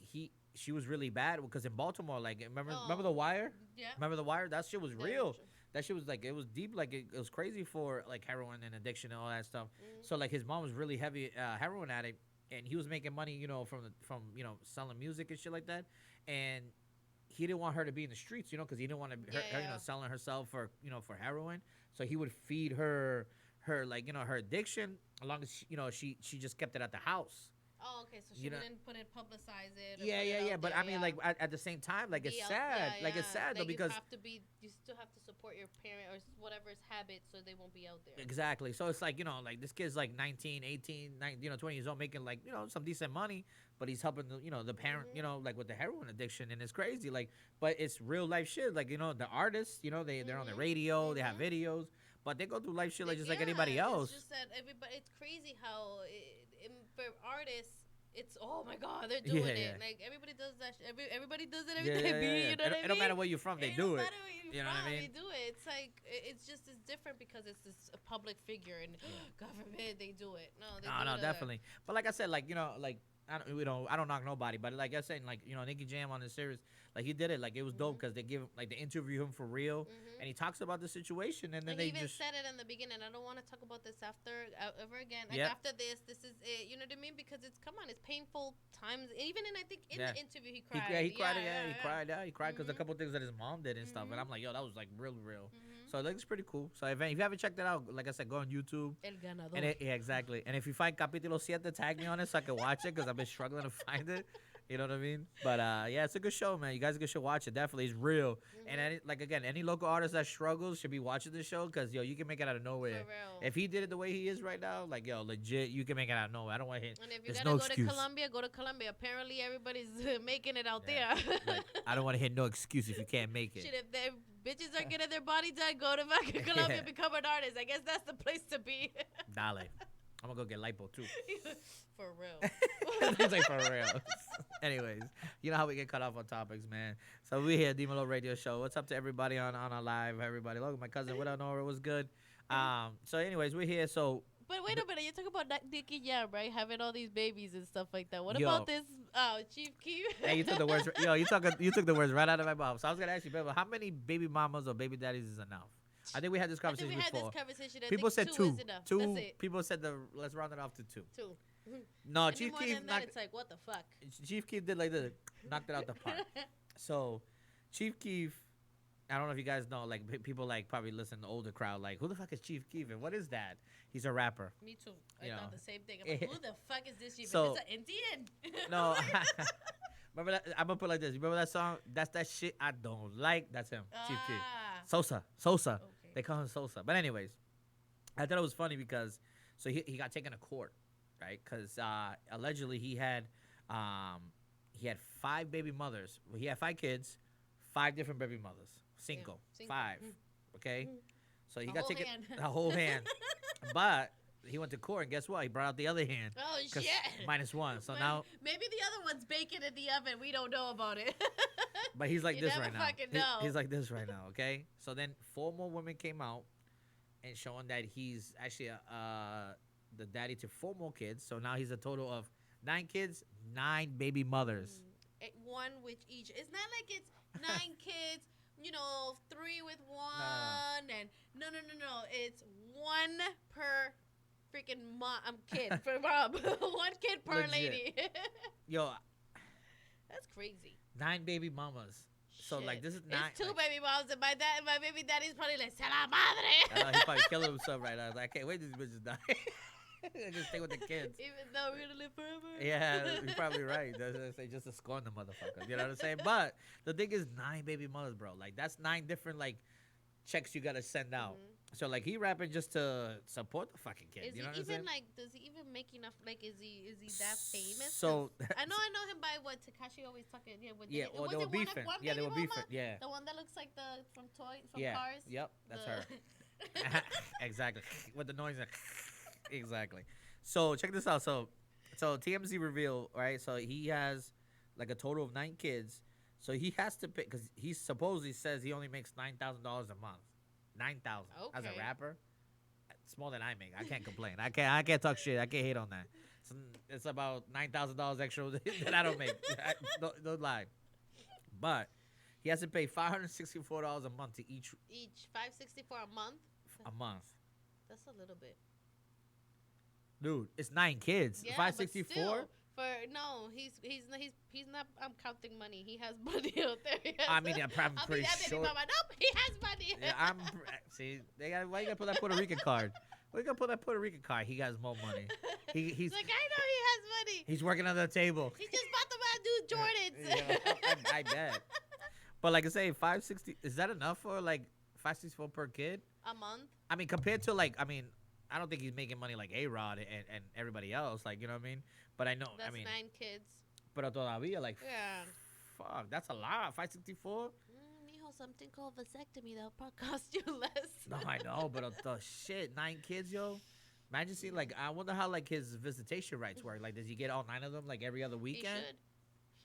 she was really bad because in Baltimore, like remember The Wire? Yeah. Remember The Wire? That shit was Very real. true. That shit was like it was deep. Like it was crazy for like heroin and addiction and all that stuff. So like his mom was really heavy heroin addict, and he was making money, you know, from you know selling music and shit like that, and he didn't want her to be in the streets, you know, because he didn't want her, you know, selling herself for you know for heroin. So he would feed her like you know her addiction, as long as you know she just kept it at the house. Oh, okay. So she didn't publicize it. Yeah. But I mean, like at the same time, like it's sad. Like it's sad though because you still have to support your parent or whatever's habit, so they won't be out there. Exactly. So it's like you know, like this kid's like 19, 18, 19, you know, 20 years old, making like you know some decent money, but he's helping the, you know the parent, you know, like with the heroin addiction, and it's crazy. Like, but it's real life shit. Like you know, the artists, you know, they're on the radio, they have videos, but they go through life shit like just like anybody else. It's just that everybody. It's crazy how. For artists, it's oh my god, they're doing it. Like everybody does that. Everybody does it every day. You know what I mean? It don't matter where you're from, they do it. You know what I mean? They do it. It's like it's different because it's this a public figure, and God forbid they do it. No, definitely. But like I said, like you know, like I don't knock nobody, but like I said, like you know, Nicky Jam on this series, like he did it, like it was dope because they give like they interview him for real, and he talks about the situation, and then they even said it in the beginning. I don't want to talk about this ever again. Like after this is it. You know what I mean? Because it's painful times. Even in the interview, he cried. He cried because a couple things that his mom did and stuff, and I'm like, yo, that was like real. So it looks pretty cool. So if you haven't checked it out, like I said, go on YouTube. El ganador. And exactly. And if you find Capítulo 7, tag me on it so I can watch it because I've been struggling to find it. You know what I mean? But yeah, it's a good show, man. You guys should watch it. Definitely, it's real. And any local artist that struggles should be watching this show because yo, you can make it out of nowhere. For real. If he did it the way he is right now, like yo, legit, you can make it out of nowhere. I don't want to hit. And if you gotta go to Colombia, go to Colombia. Apparently, everybody's making it out there. Like, I don't want to hit no excuse if you can't make it. Shit, if the bitches are getting their body done, go to fucking Colombia, become an artist. I guess that's the place to be. Dale. I'm gonna go get lipo too. For real. He's like for real. Anyways, you know how we get cut off on topics, man. So we here, DIMELO Radio Show. What's up to everybody on our live? Everybody, look, my cousin, what up, Nora? Was good. So anyways, we're here. So. But wait a minute, you talk about Nicky Jam, right? Having all these babies and stuff like that. What about this Chief Keef? Hey, you took the words. You took the words right out of my mouth. So I was gonna ask you, baby, how many baby mamas or baby daddies is enough? I think we had this I think conversation we had before. this conversation. I People think said two. two. Is enough. Two. That's it. People said let's round it off to two. Two. No, Any Chief more Keef than that, it's like, what the fuck? Chief Keef did like this, knocked it out the park. So, Chief Keef, I don't know if you guys know, like people like probably listen to older crowd, like who the fuck is Chief Keef and what is that? He's a rapper. Me too. I You thought know. the same thing. I'm like, who the fuck is this? So- Is it an Indian? No, remember that? I'm gonna put it like this. You remember that song? That's that shit I don't like. That's him, Chief Keef. Sosa. Okay. They call him Sosa. But anyways, I thought it was funny because so he got taken to court, right? Because allegedly he had 5 baby mothers. Well, he had 5 kids, 5 different baby mothers. Cinco. Cinco. 5. Mm. Okay. So he A got whole taken hand. a whole hand. But he went to court and guess what? He brought out the other hand. Oh 'Cause shit. -1. So Maybe- now, maybe the other one's baking in the oven. We don't know about it. but he's like You this never right now. fucking know. He's like this right now. Okay. So then 4 more women came out and showing that he's actually the daddy to 4 more kids. So now he's a total of 9 kids, 9 baby mothers. One with each. It's not like it's 9 kids. 3 with one, and no. It's 1 per freaking kid per mom. 1 kid per Legit. lady. Yo, That's crazy. 9 baby mamas. So like Shit. this is 9. It's 2 baby moms, and my baby daddy's probably like, "Se la madre." He probably killing himself right now. Like, I can't wait till these bitches die. Just stay with the kids. Even though we're gonna live forever. Yeah, you're probably right. They just to scorn the motherfuckers. You know what I'm saying? But the thing is, 9 baby mothers, bro. Like that's 9 different like checks you gotta send out. So like he rapping just to support the fucking kid. Is You know he what I'm saying? even like? Does he even make enough? Like, is he that famous? So 'Cause I know him by what Takashi always talking. Yeah, with yeah, or was they it were one- beefing. one Yeah, they baby were mama? beefing. Yeah, The one that looks like the from yeah. Cars. Yep, that's The- her. Exactly. With the noise. Exactly. So check this out. So TMZ reveal, right? So he has like a total of 9 kids. So he has to pay because he supposedly says he only makes $9,000 a month. 9,000 as a Okay. rapper. It's more than I make. I can't complain. I can't talk shit. I can't hate on that. It's about $9,000 extra that I don't make. Don't lie. But he has to pay $564 a month to each Each $564 a month. a month. That's a little bit. Dude, it's 9 kids. Yeah, Five but 64. still, no, he's not. I'm counting money. He has money out there. He has I mean, I'm I'll pretty be that baby sure. mama. Nope, he has money. Yeah, see. Why you gotta put that Puerto Rican card? Why you gotta put that Puerto Rican card? He has more money. He's like, I know he has money. he's working under the table. He just bought the man new Jordans. Yeah, I bet. But like I say, 560 is that enough for like 564 per kid? A month. I mean, compared to like, I don't think he's making money like A-Rod and everybody else. Like, you know what I mean? But I know, That's I mean, 9 kids. pero todavía like, Yeah. fuck, that's a lot. 564. Mijo, something called vasectomy that'll probably cost you less. No, I know, but the shit, 9 kids, yo. Imagine seeing like, I wonder how like his visitation rights work. Like, does he get all 9 of them like every other He weekend? should.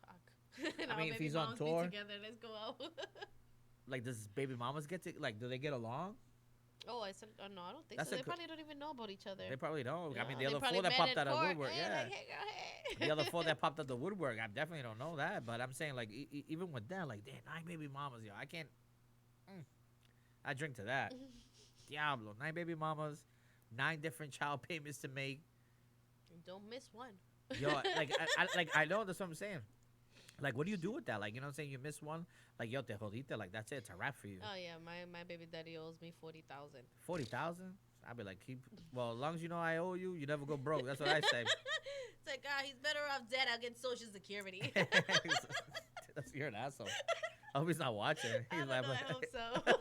Fuck. And I all mean, if baby he's on moms be tour. together, let's go out. Like, does baby mamas get to like? Do they get along? Oh, I said, no, I don't think That's so. a They good- probably don't even know about each other. They probably don't. I mean, No, the they other probably 4 that met popped in out of court. woodwork, Hey, yeah. like, hey, girl, hey. The other 4 that popped out the woodwork, I definitely don't know that. But I'm saying like, even with that, like, damn, 9 baby mamas, yo, I can't. I drink to that. Diablo, 9 baby mamas, 9 different child payments to make. Don't miss one. Yo, I know that's what I'm saying. Like, what do you do with that? Like, you know what I'm saying? You miss one, like, yo, te jodiste. Like, that's it. It's a wrap for you. Oh yeah, my baby daddy owes me 40,000. 40,000? I'd be like, well, as long as you know I owe you, you never go broke. That's what I say. It's like, he's better off dead. I'll get Social Security. You're an asshole. I hope he's not watching. I He's don't know, like, I hope so.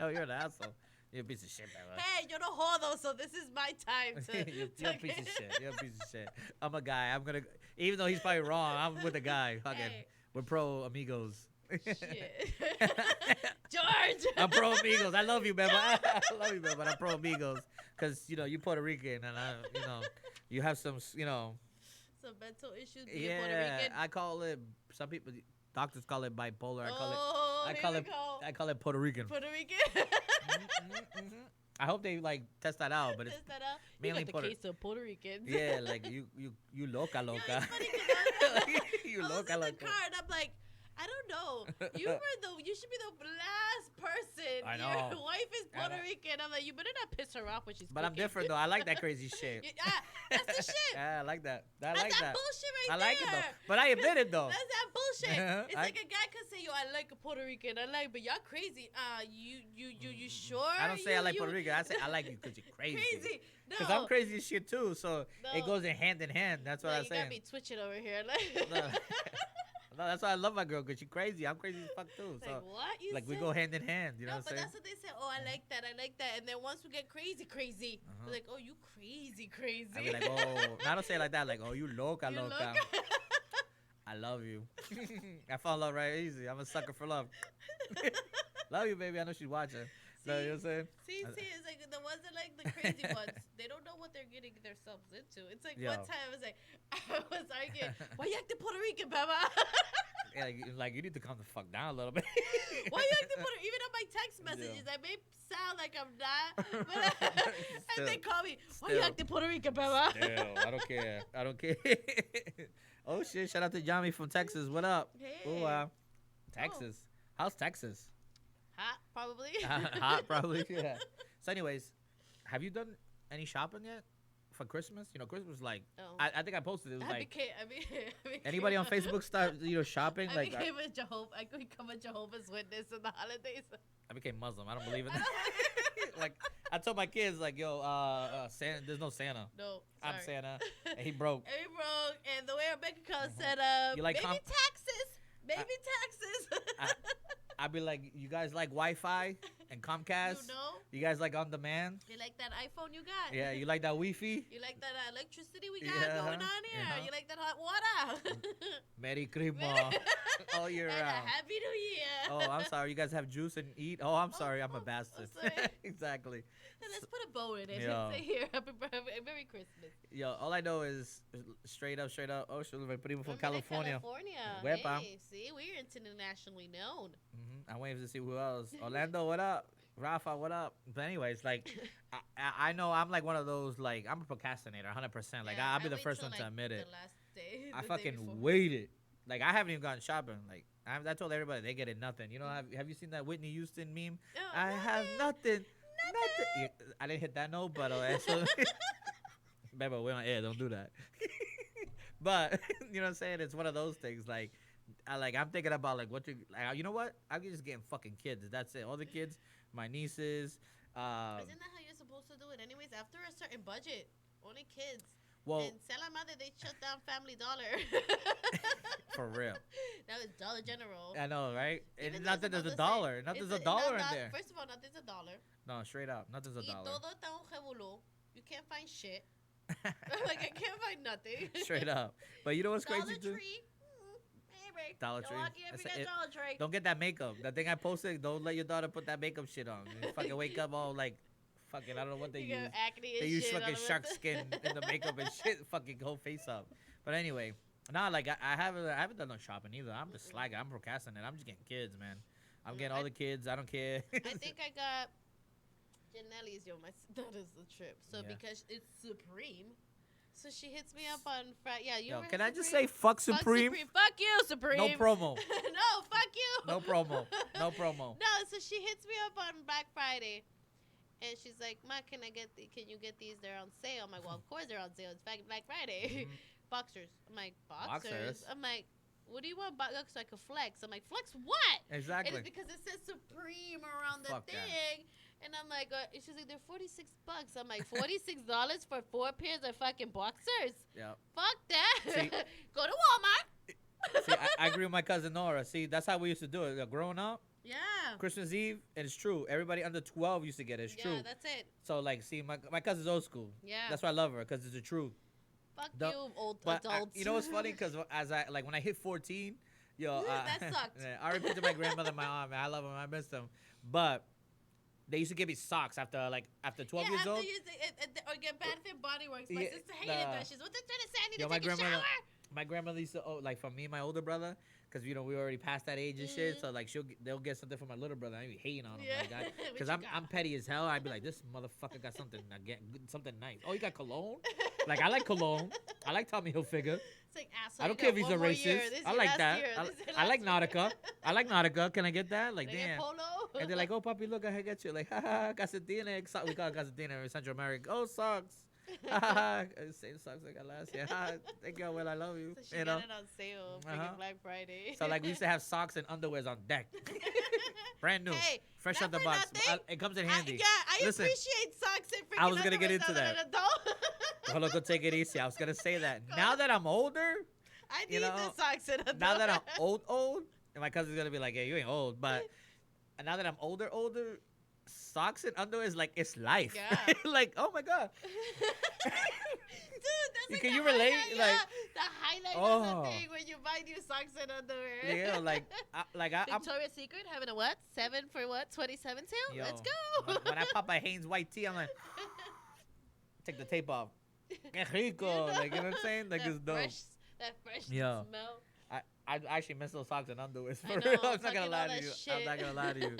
oh, you're an asshole. You're a piece of shit, man. Hey, yo no jodo, so this is my time to. You're a piece of shit. You're a piece of shit. I'm a guy. I'm gonna, even though he's probably wrong, I'm with a guy. Fucking, Hey. we're pro amigos. Shit. George. I'm pro amigos. I love you, man. I love you, man. But I'm pro amigos because you know you Puerto Rican and you have some Some mental issues being Puerto yeah. Rican. I call it. Some people, doctors call it bipolar. Oh, I here call we it. go. I call it Puerto Rican. Puerto Rican. I hope they like test that out, but it's Test that out. mainly You got the case of Puerto Ricans. yeah, like you loca You know, loca. it's funny 'cause You I was loca in the loca. car and I'm like, I don't know. You should be the last person. I know. Your wife is I Puerto know. Rican. I'm like, you better not piss her off when she's But I'm cooking. different though. I like that crazy shit. That's the shit. Yeah, I like that. I That's like that that. bullshit right I like it there. though. But I admit it though. That's that bullshit. It's I- like a guy could say, "Yo, I like a Puerto Rican. I like, but y'all crazy. You sure? I don't say I like You- Puerto Rican. I say I like you because you're crazy. Crazy. No. Because I'm crazy as shit too. So it No. goes in hand in hand. That's what No, I'm you saying. got me twitching over here. Like, No. No, that's why I love my girl because she's crazy. I'm crazy as fuck too. like So what you like we said? go hand in hand. You know No, what but I'm saying? that's what they say. Oh, I like that. I like that. And then once we get crazy, Uh-huh. we're like, oh, you crazy. I be like, oh, I don't say it like that. Like, oh, you loca, You loca. loca. I love you. I fall in love right easy. I'm a sucker for love. Love you, baby. I know she's watching. No, you know what I'm saying? See, it's like the ones that like the crazy ones. They don't know what they're getting themselves into. It's like Yo. one time I was arguing. Why you acting Puerto Rican, Baba? Yeah, like you need to calm the fuck down a little bit. Why you acting Puerto Rican? Even on my text messages, I may sound like I'm not, but and they call me. Why you Still. acting Puerto Rican, Baba? Still, I don't care. I don't care. Oh shit! Shout out to Johnny from Texas. What up? Hey. Oh wow, Texas. How's Texas? Hot, probably. Hot, probably. Yeah. So, anyways, have you done any shopping yet for Christmas? You know, Christmas like No. I think I posted it was I like became anybody on Facebook start shopping I like became a Jehovah. I could become a Jehovah's Witness in the holidays. I became Muslim. I don't believe in I that. don't- Like I told my kids like yo Santa, there's no Santa. No, I'm sorry. Santa. And he broke. And he broke, and the way our bank account set up, Mm-hmm. You like maybe comp- taxes, maybe taxes. I'd be like, you guys like Wi-Fi and Comcast? You know, You guys like on demand? you like that iPhone you got. Yeah, you like that Wi-Fi? You like that electricity we got Yeah, going on here. uh-huh. You like that hot water. Merry Christmas. All year and a round. Happy New Year. Oh, I'm sorry. You guys have juice and eat? Oh, I'm sorry. I'm a oh, bastard. sorry. Exactly. And let's put a bow in it Yo. and say here, Merry Christmas. Yo, all I know is straight up. Oh, shit, my primo from I'm in California. California. Wepa. Hey, see, we're internationally known. I'm waiting to see who else. Orlando, what up? Rafa, what up? But anyways, like, I know I'm like one of those, like, I'm a procrastinator, 100%. Like, Yeah, I'll be the wait first till, one to like, admit it. The last day, I the day fucking before. waited. Like, I haven't even gone shopping. Like, I told everybody they get it nothing. You know, have you seen that Whitney Houston meme? No, I have nothing. Nothing. Yeah, I didn't hit that note, but eso. Baby, we're on air. Don't do that. But you know what I'm saying? It's one of those things. Like, I'm thinking about like what you know what? I'm just getting fucking kids. That's it. All the kids, my nieces. Isn't that how you're supposed to do it? Anyways, after a certain budget, only kids. Well, And Sela Madre, they shut down Family Dollar. for real. That was Dollar General. I know, right? Even And though nothing it's there's a about the dollar. same. Nothing's It's a dollar in not- there. First of all, nothing's a dollar. No, straight up. Nothing's a Y dollar. todo está un revolú. You can't find shit. Like, I can't find nothing. Straight up. But you know what's Dollar crazy too? Tree. Maybe. Dollar You're Tree. lucky if It's you a- get it- Dollar Tree. Don't get that makeup. That thing I posted, don't let your daughter put that makeup shit on. You fucking wake up all like, fucking, I don't know what they You use. got acne and They use shit fucking all over shark the- skin in the makeup and shit, fucking whole face up. But anyway, nah, like I haven't done no shopping either. I'm just slacking. I'm procrastinating. I'm just getting kids, man. I'm getting all the kids. I don't care. I think I got Janelle's, yo, that is the trip. So Yeah. because it's Supreme, so she hits me up on Friday. Yeah, you Yo, were can I just Supreme? say fuck Supreme? Fuck you, Supreme. No promo. No, fuck you. No promo. No promo. No, so she hits me up on Black Friday, and she's like, "Ma, can you get these? They're on sale." I'm like, "Well, of course they're on sale. It's Black Friday." Boxers. I'm like, boxers. I'm like, what do you want boxers so I can flex? I'm like, flex what? Exactly. And it's because it says Supreme around the Fuck that. thing. And I'm like, she's like, they're $46. I'm like, $46 for 4 pairs of fucking boxers? Yeah. Fuck that. See- Go to Walmart. See, I agree with my cousin Nora. See, that's how we used to do it. Growing up, Yeah. Christmas Eve, and it's true. Everybody under 12 used to get it. It's Yeah, true. that's it. So, like, see, my cousin's old school. Yeah. That's why I love her, because it's the truth. Fuck The- you, old But adults. you know what's funny? Because when I hit 14, yo, That sucked. yeah, I repeated my grandmother, and my aunt. Man, I love them. I miss them. But they used to give me socks after 12 years old. Or get bad fit body works. My Yeah, sister hated nah. that. She's what they're trying to say. I need Yo, to my take a grandmother- shower. My grandmother used to like for me and my older brother, because you know we already passed that age and shit. So like they'll get something for my little brother. I be hating on him because I'm petty as hell. I'd be like, this motherfucker got something again, something nice. Oh, you got cologne? Like I like cologne. I like Tommy Hilfiger. It's like, asshole, I don't care if he's a racist. I like that. I like Nautica. I like Nautica. Can I get that? Like damn. Polo? And they're like, oh, papi, look, I get you. Like, haha, calcetines. We call it calcetines in Central America. Oh, socks. Same socks I got last year. Thank you, well, I love you. So she you got know? it on sale freaking Black Friday. So, like, we used to have socks and underwears on deck. Brand new. Hey, fresh not out the for box. nothing. It comes in handy. I Listen, appreciate socks and freaking I was gonna get underwears into now that. I'm an adult. Hold on, go take it easy. I was going to say that. Now that I'm older, I need you know, the socks and underwear. now that I'm old, and my cousin's going to be like, yeah, you ain't old, but now that I'm older, socks and underwear is like, it's life. Yeah. Like, oh my God. Dude, that's like Can the you relate? highlight, Like, the highlight oh. of the thing when you buy new socks and underwear. Yeah, I'm Victoria's Secret having a what? 7 for what? 27 sale? Yo, Let's go. when I pop a Hanes white tee, I'm like, take the tape off. Que rico. You know? Like, you know what I'm saying? Like, it's dope. That fresh Yo. smell. I actually miss those socks and underwear. For I know, real. I'm not fucking gonna lie all to that you. shit. I'm not gonna lie to you.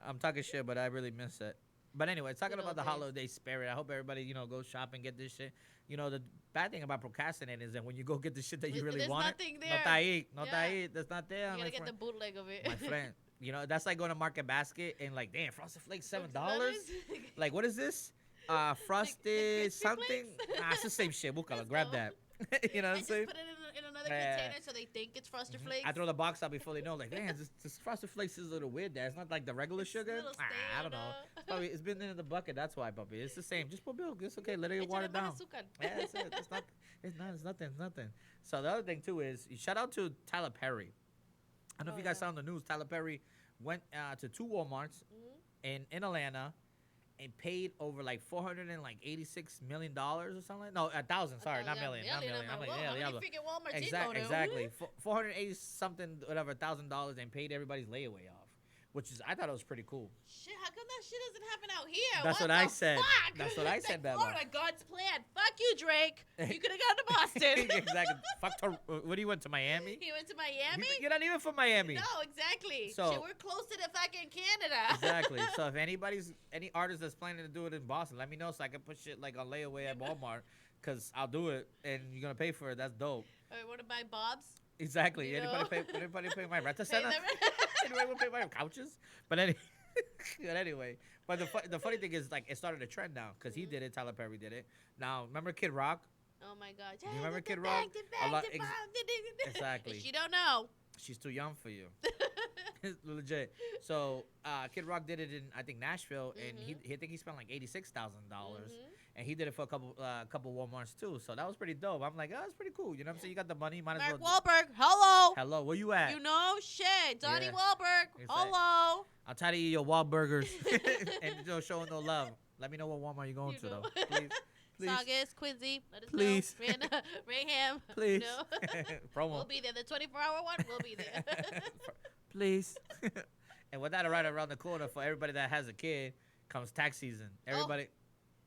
I'm talking shit, but I really miss it. But anyway, talking Good about the old days. holiday spirit, I hope everybody, you know, goes shopping, get this shit. You know, the bad thing about procrastinating is that when you go get the shit that you really There's want, nothing no there. está ahí, no está Yeah. ahí, that's not there. You gotta my get friend. the bootleg of it. My friend, you know, that's like going to Market Basket and like, damn, Frosted Flakes $7. $7? Like, what is this? Frosted crispy something? flakes? Nah, it's the same shit. We'll Let's grab go. that. You know what I I'm just saying? put it in another Yeah. container so they think it's Frosted Flakes. I throw the box out before they know. Like, man, this Frosted Flakes is a little weird. There, it's not like the regular It's a sugar. little I don't stale, know. no? Probably it's been in the bucket. That's why, puppy. It's the same. Just put milk. It's okay. Let it water Échale más down. azúcar. Yeah, that's it. It's not. It's not. It's nothing. It's nothing. So the other thing too is shout out to Tyler Perry. I don't know if you guys saw on the news. Tyler Perry went to 2 WalMarts in Atlanta and paid over like $486 million or something. No, 1,000. Sorry, not million. Not million. I'm like, yeah, How many freaking Walmart Exactly. 480 something, whatever, $1,000, and paid everybody's layaway off, which is I thought it was pretty cool. Shit, how come that shit doesn't happen out here? That's what the I said. Fuck? That's what I said, Bella. Florida, God's plan. Fuck you, Drake. You could have gone to Boston. Exactly. Fuck. What do you went to Miami? He went to Miami. You're not even from Miami. No, exactly. So- Shit, we're close to the fucking Canada. Exactly. So if any artist that's planning to do it in Boston, let me know so I can put shit like on layaway at Walmart, cause I'll do it and you're gonna pay for it. That's dope. I want to buy Bob's. Exactly. You know? Anybody pay my rent Pay center? them. Anybody will pay my couches? But anyway, but the funny thing is like it started a trend now because he did it. Tyler Perry did it. Now remember Kid Rock? Oh my God. You remember The Kid bag, Rock? the A bag, lot- the ex- bag, Exactly. If you don't know. She's too young for you. Legit. So Kid Rock did it in I think Nashville, and I think he spent like $86,000, and he did it for a couple WalMarts too. So that was pretty dope. I'm like, oh, that's pretty cool. You know what I'm saying? You got the money, might as Mark well. Wahlberg, hello. Hello, where you at? You know, shit. Donnie Yeah. Wahlberg, It's like- hello. I'm tired of eating your Wahlburgers and showing no love. Let me know what Walmart you're going You to know. though. Please. Please. Saugus, Quincy, let us Please. know. Rayham, Please. No. Promo. We'll be there. The 24-hour one, we'll be there. Please. And with that right around the corner for everybody that has a kid comes tax season. Everybody.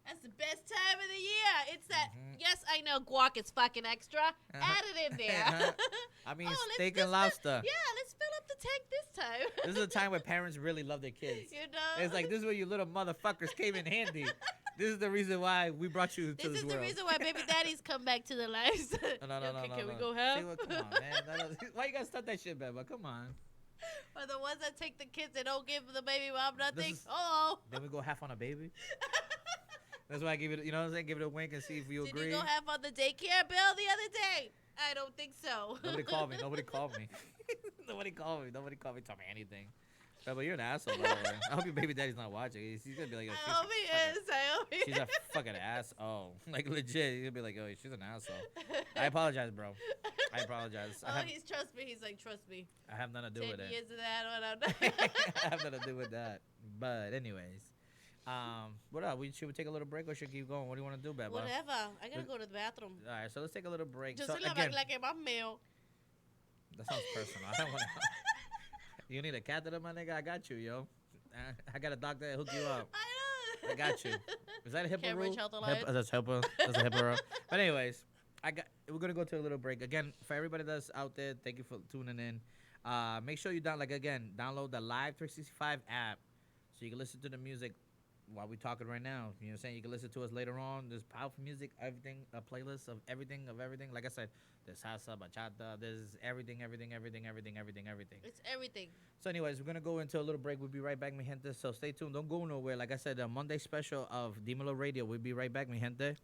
That's the best time of the year. It's that, yes, I know guac is fucking extra. Add it in there. I mean, let's steak just and lobster. Yeah, let's fill up the tank this time. This is a time where parents really love their kids. You know? It's like, this is where you little motherfuckers came in handy. This is the reason why we brought you to This this is world. the reason why baby daddies come back to the lives. No. Can we no. go half? See what, come on, man. Why you gotta start that shit, Beba? Come on. Or the ones that take the kids and don't give the baby mom nothing. is- Oh. Then we go half on a baby. That's why I give it, you know what I'm saying? Give it a wink and see if you Did agree. you go half on the daycare bill the other day? I don't think so. Nobody called me. Nobody called me. Nobody called me. Tell me anything. But you're an asshole, by the way. I hope your baby daddy's not watching. He's gonna be like, I hope he is. I hope he she's a fucking ass. Oh, like legit. He's gonna be like, oh, she's an asshole. I apologize, bro. I apologize. Trust me. He's like, trust me. I have nothing to do 10 with it. years of that one. I'm I have nothing to do with that. But anyways, what up? Should we take a little break or should we keep going? What do you want to do, Beba? Whatever. I gotta go to the bathroom. All right, so let's take a little break. Just So la again, que mameo. that sounds personal. I don't want to. You need a catheter, my nigga? I got you, yo. I got a doctor that hook you up. I got you. Is that a HIPAA Cambridge rule? Health Alliance. That's HIPAA. That's a HIPAA rule. But anyways, We're gonna go to a little break again for everybody that's out there. Thank you for tuning in. Make sure you download the Live 365 app so you can listen to the music while we're talking right now. You know what I'm saying? You can listen to us later on. There's powerful music, everything, a playlist of everything. Like I said, there's salsa, bachata, there's everything. It's everything. So, anyways, we're gonna go into a little break. We'll be right back, mi gente. So stay tuned. Don't go nowhere. Like I said, the Monday special of DIMELO Radio. We'll be right back, mi gente.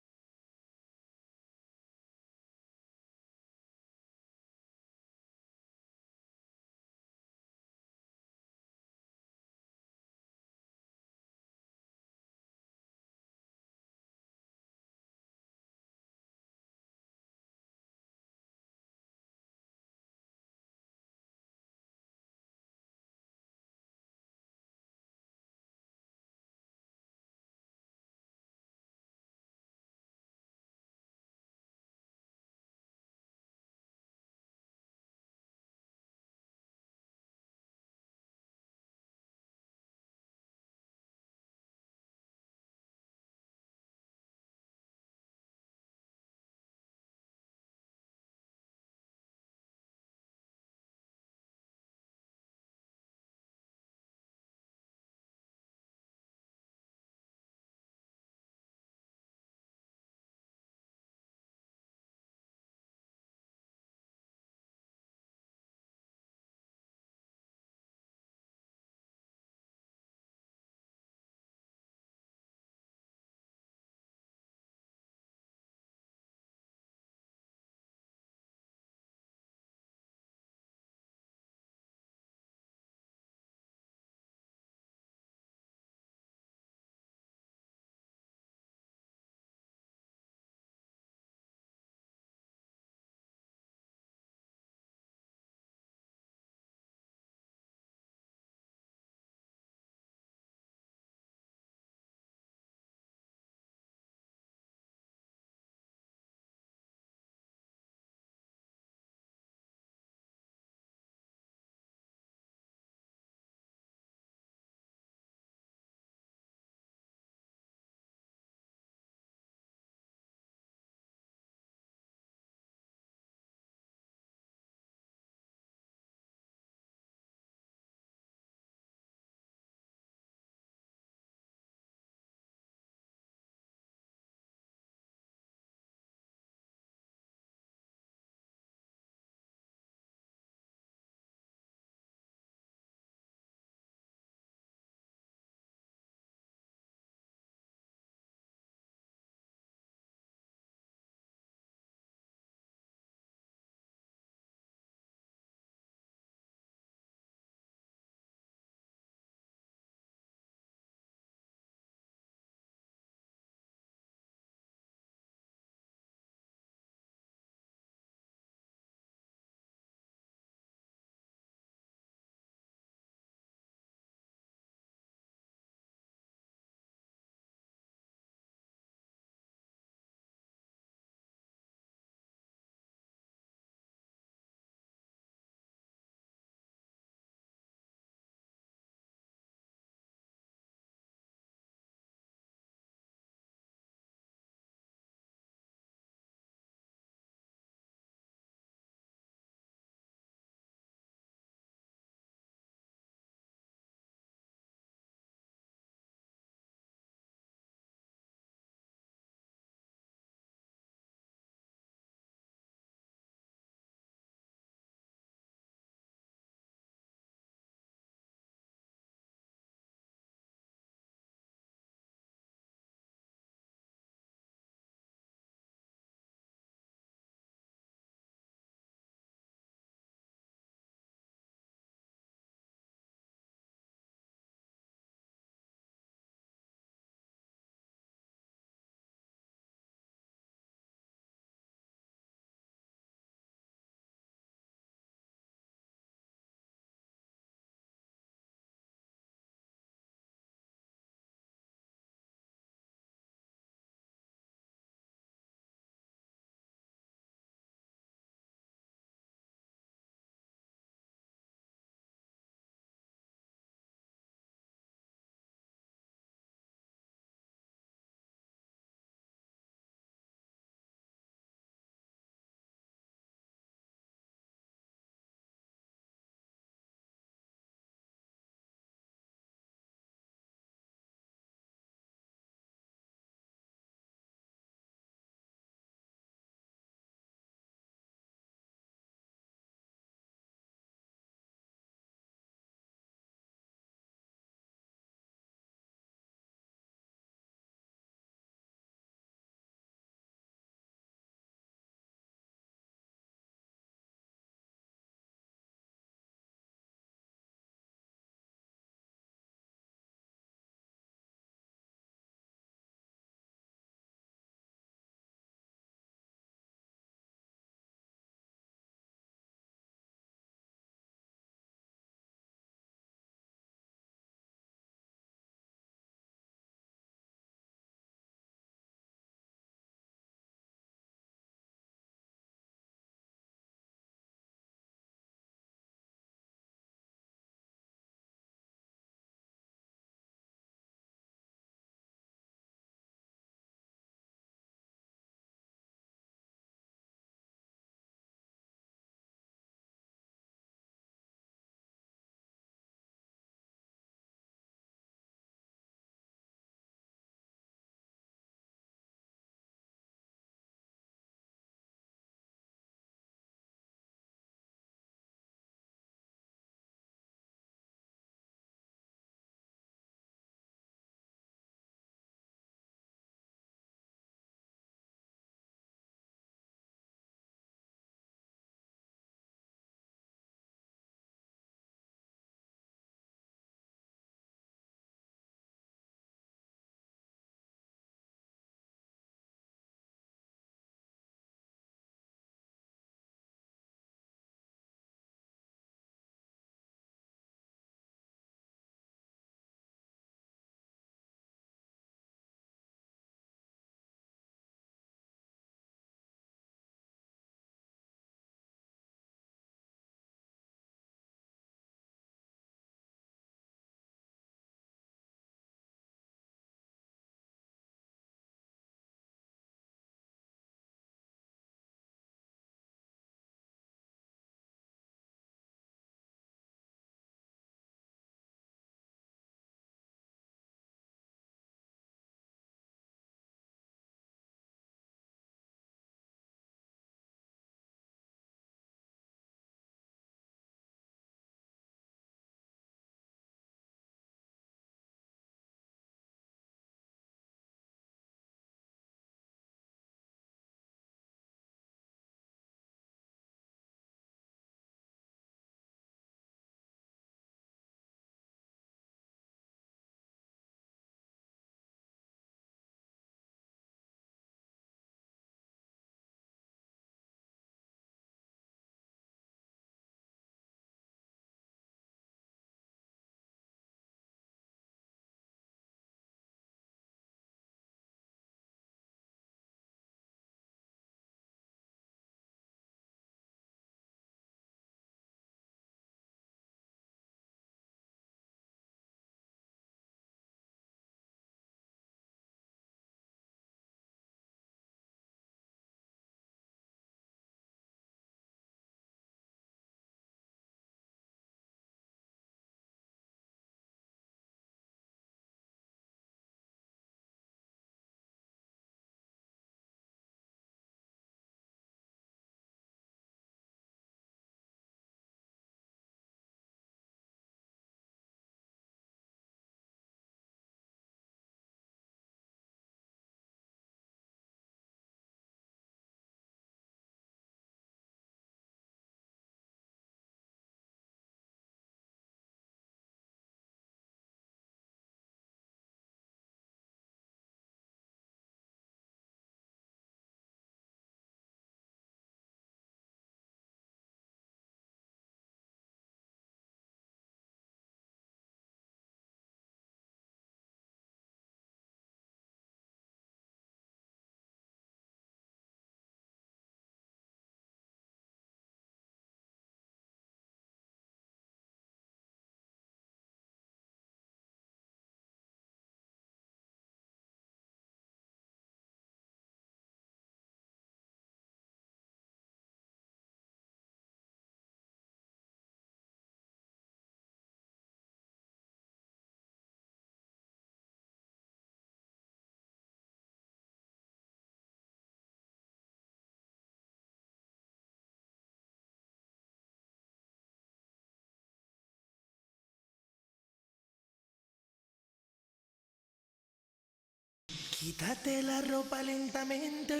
Quítate la ropa lentamente.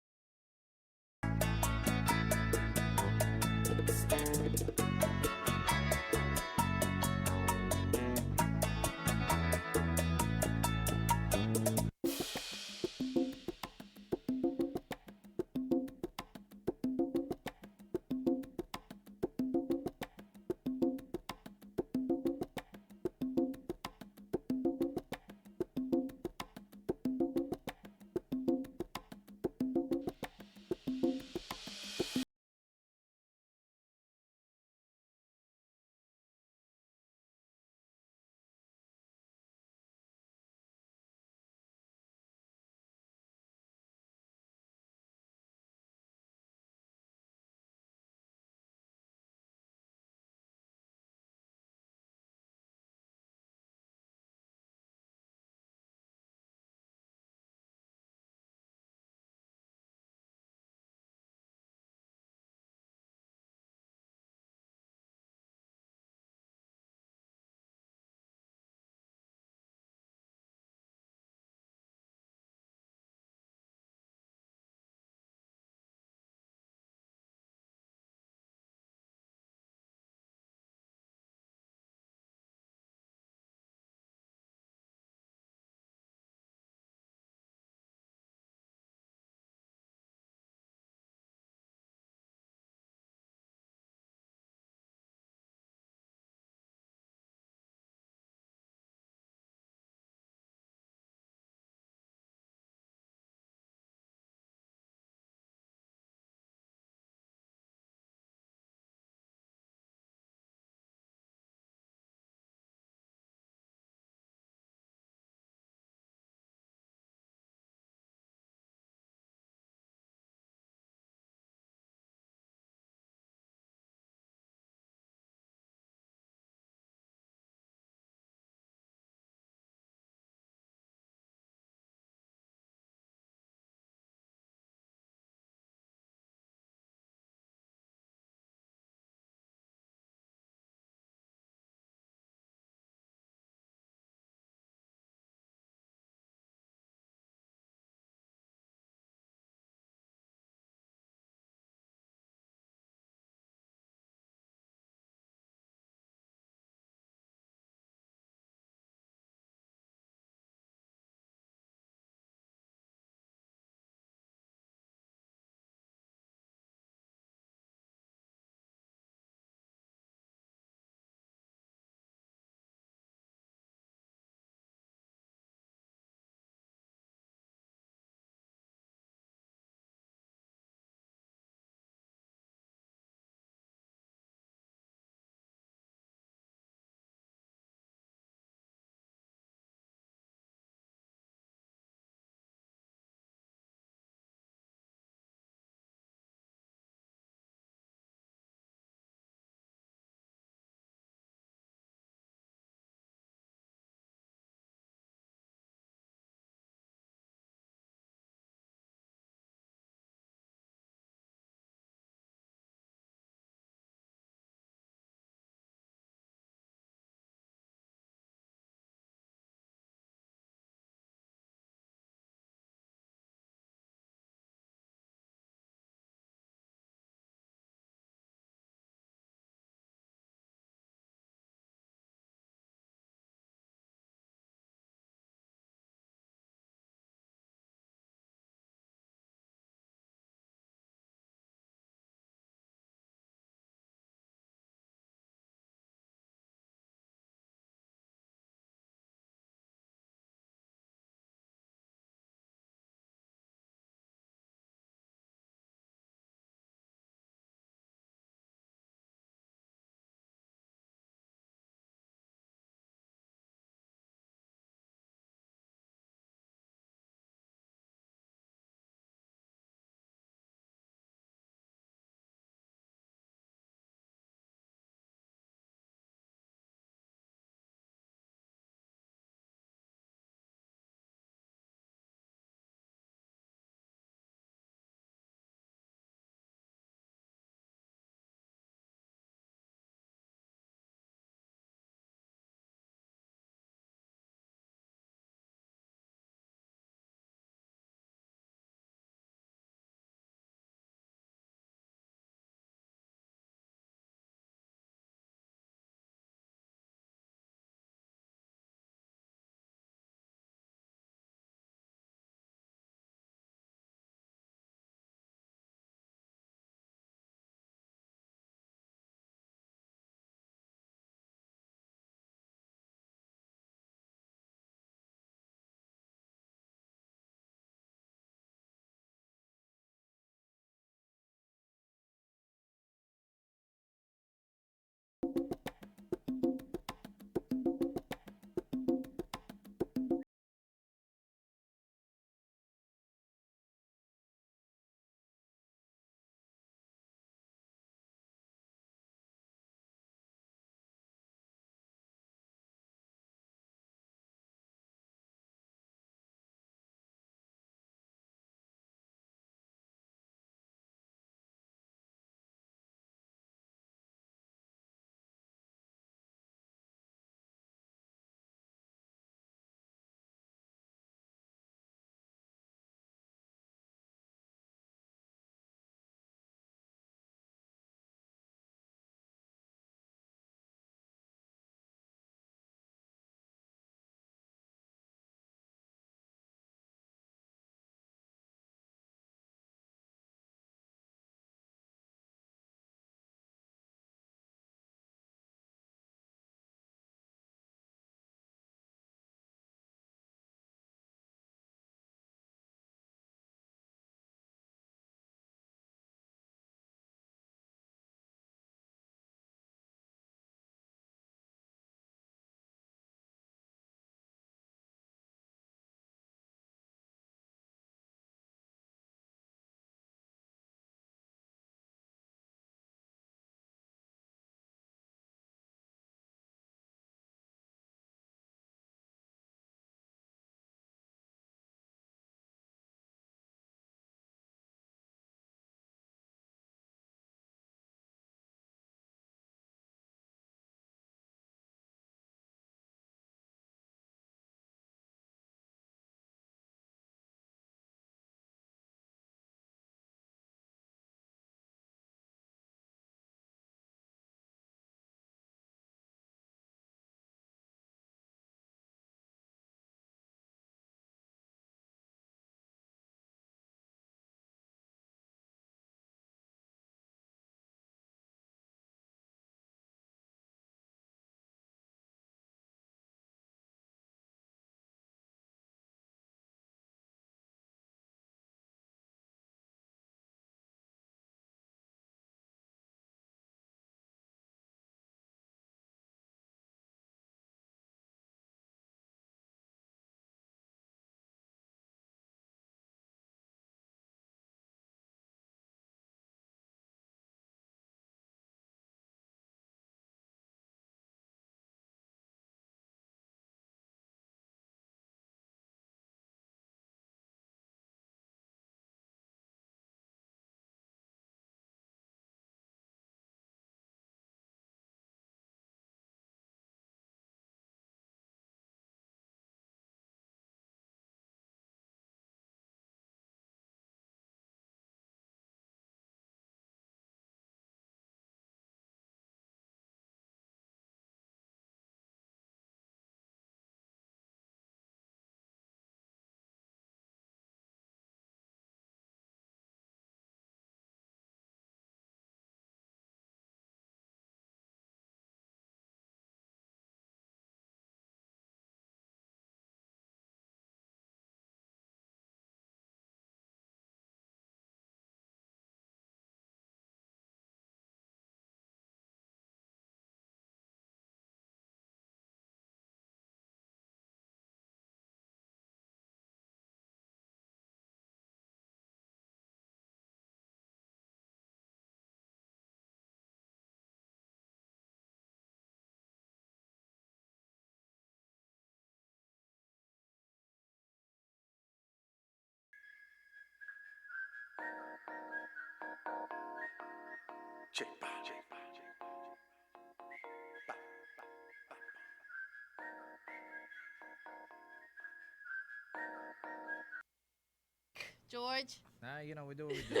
George. You know, we do what we do.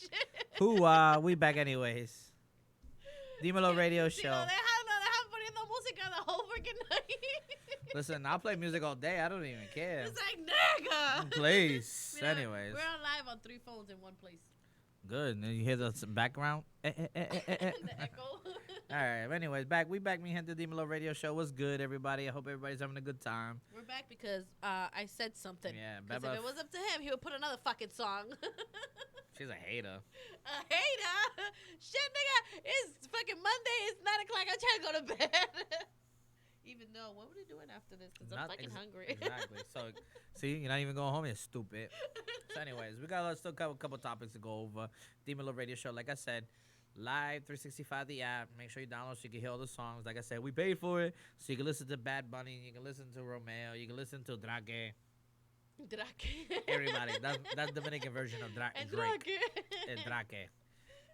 Shit. Who, we back anyways. DIMELO Radio Si Show. lo dejan poniendo música the whole freaking night. Listen, I'll play music all day. I don't even care. It's like, nigga. Please. Mira, Anyways. we're on live on 3 phones in one place. Good. And you hear the background? The echo. All right. Anyways, we back. Me and the DIMELO Radio Show. What's good, everybody? I hope everybody's having a good time. We're back because I said something. Yeah, Because Beba- if it was up to him, he would put another fucking song. She's a hater. A hater? Shit, nigga. It's fucking Monday. It's 9 o'clock. I'm trying to go to bed. Even though, what were they doing after this? Because I'm fucking hungry. Exactly. So, see, you're not even going home. You're stupid. So, anyways, we got still a couple topics to go over. DIMELO Radio Show, like I said, live 365 the app. Make sure you download so you can hear all the songs. Like I said, we paid for it, so you can listen to Bad Bunny, you can listen to Romeo, you can listen to Drake. Drake. Everybody. That's Dominican version of Drake. And Drake. Drake. Drake.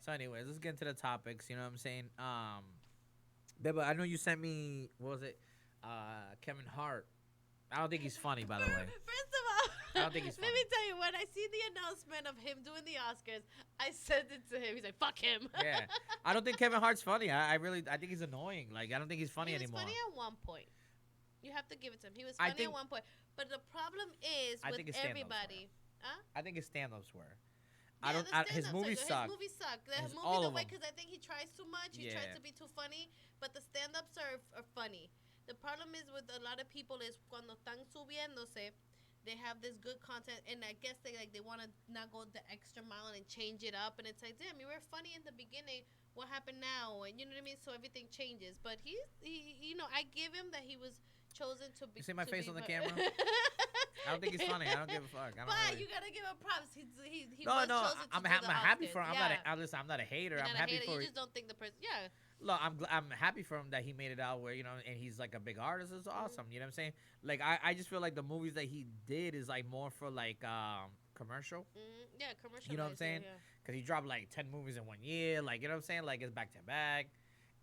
So, anyways, let's get into the topics. You know what I'm saying? Beba, I know you sent me, what was it? Kevin Hart. I don't think he's funny, by the way. First of all, I don't think he's let funny. me tell you, when I see the announcement of him doing the Oscars, I sent it to him. He's like, fuck him. Yeah. I don't think Kevin Hart's funny. I think he's annoying. Like, I don't think he's funny He was anymore. funny at one point. You have to give it to him. He was I funny think- at one point. But the problem is I with think his stand-ups everybody. Huh? I think his stand-ups were. Yeah, His movies suck. His movies suck. The His- movie, all the of way, them. because I think he tries too much. He Yeah. tries to be too funny. But the stand-ups are funny. The problem is with a lot of people is cuando están subiéndose, they have this good content, and I guess they want to not go the extra mile and change it up. And it's like, damn, you were funny in the beginning. What happened now? And you know what I mean? So everything changes. But he you know, I give him that he was chosen to be. You see my to face be on the fu- camera? I don't think he's funny. I don't give a fuck. I don't But really- you gotta give him props. He No, was no, chosen to I'm do the happy Oscars. for him. Yeah. Listen, I'm not a hater. You're I'm not a happy hater. for. You just don't think the person. Yeah. Look, I'm happy for him that he made it out where, you know, and he's like a big artist. It's awesome. You know what I'm saying? Like, I just feel like the movies that he did is like more for like commercial. Yeah, commercial. You know what I'm saying? Yeah. Because he dropped like 10 movies in 1 year. Like, you know what I'm saying? Like, it's back to back.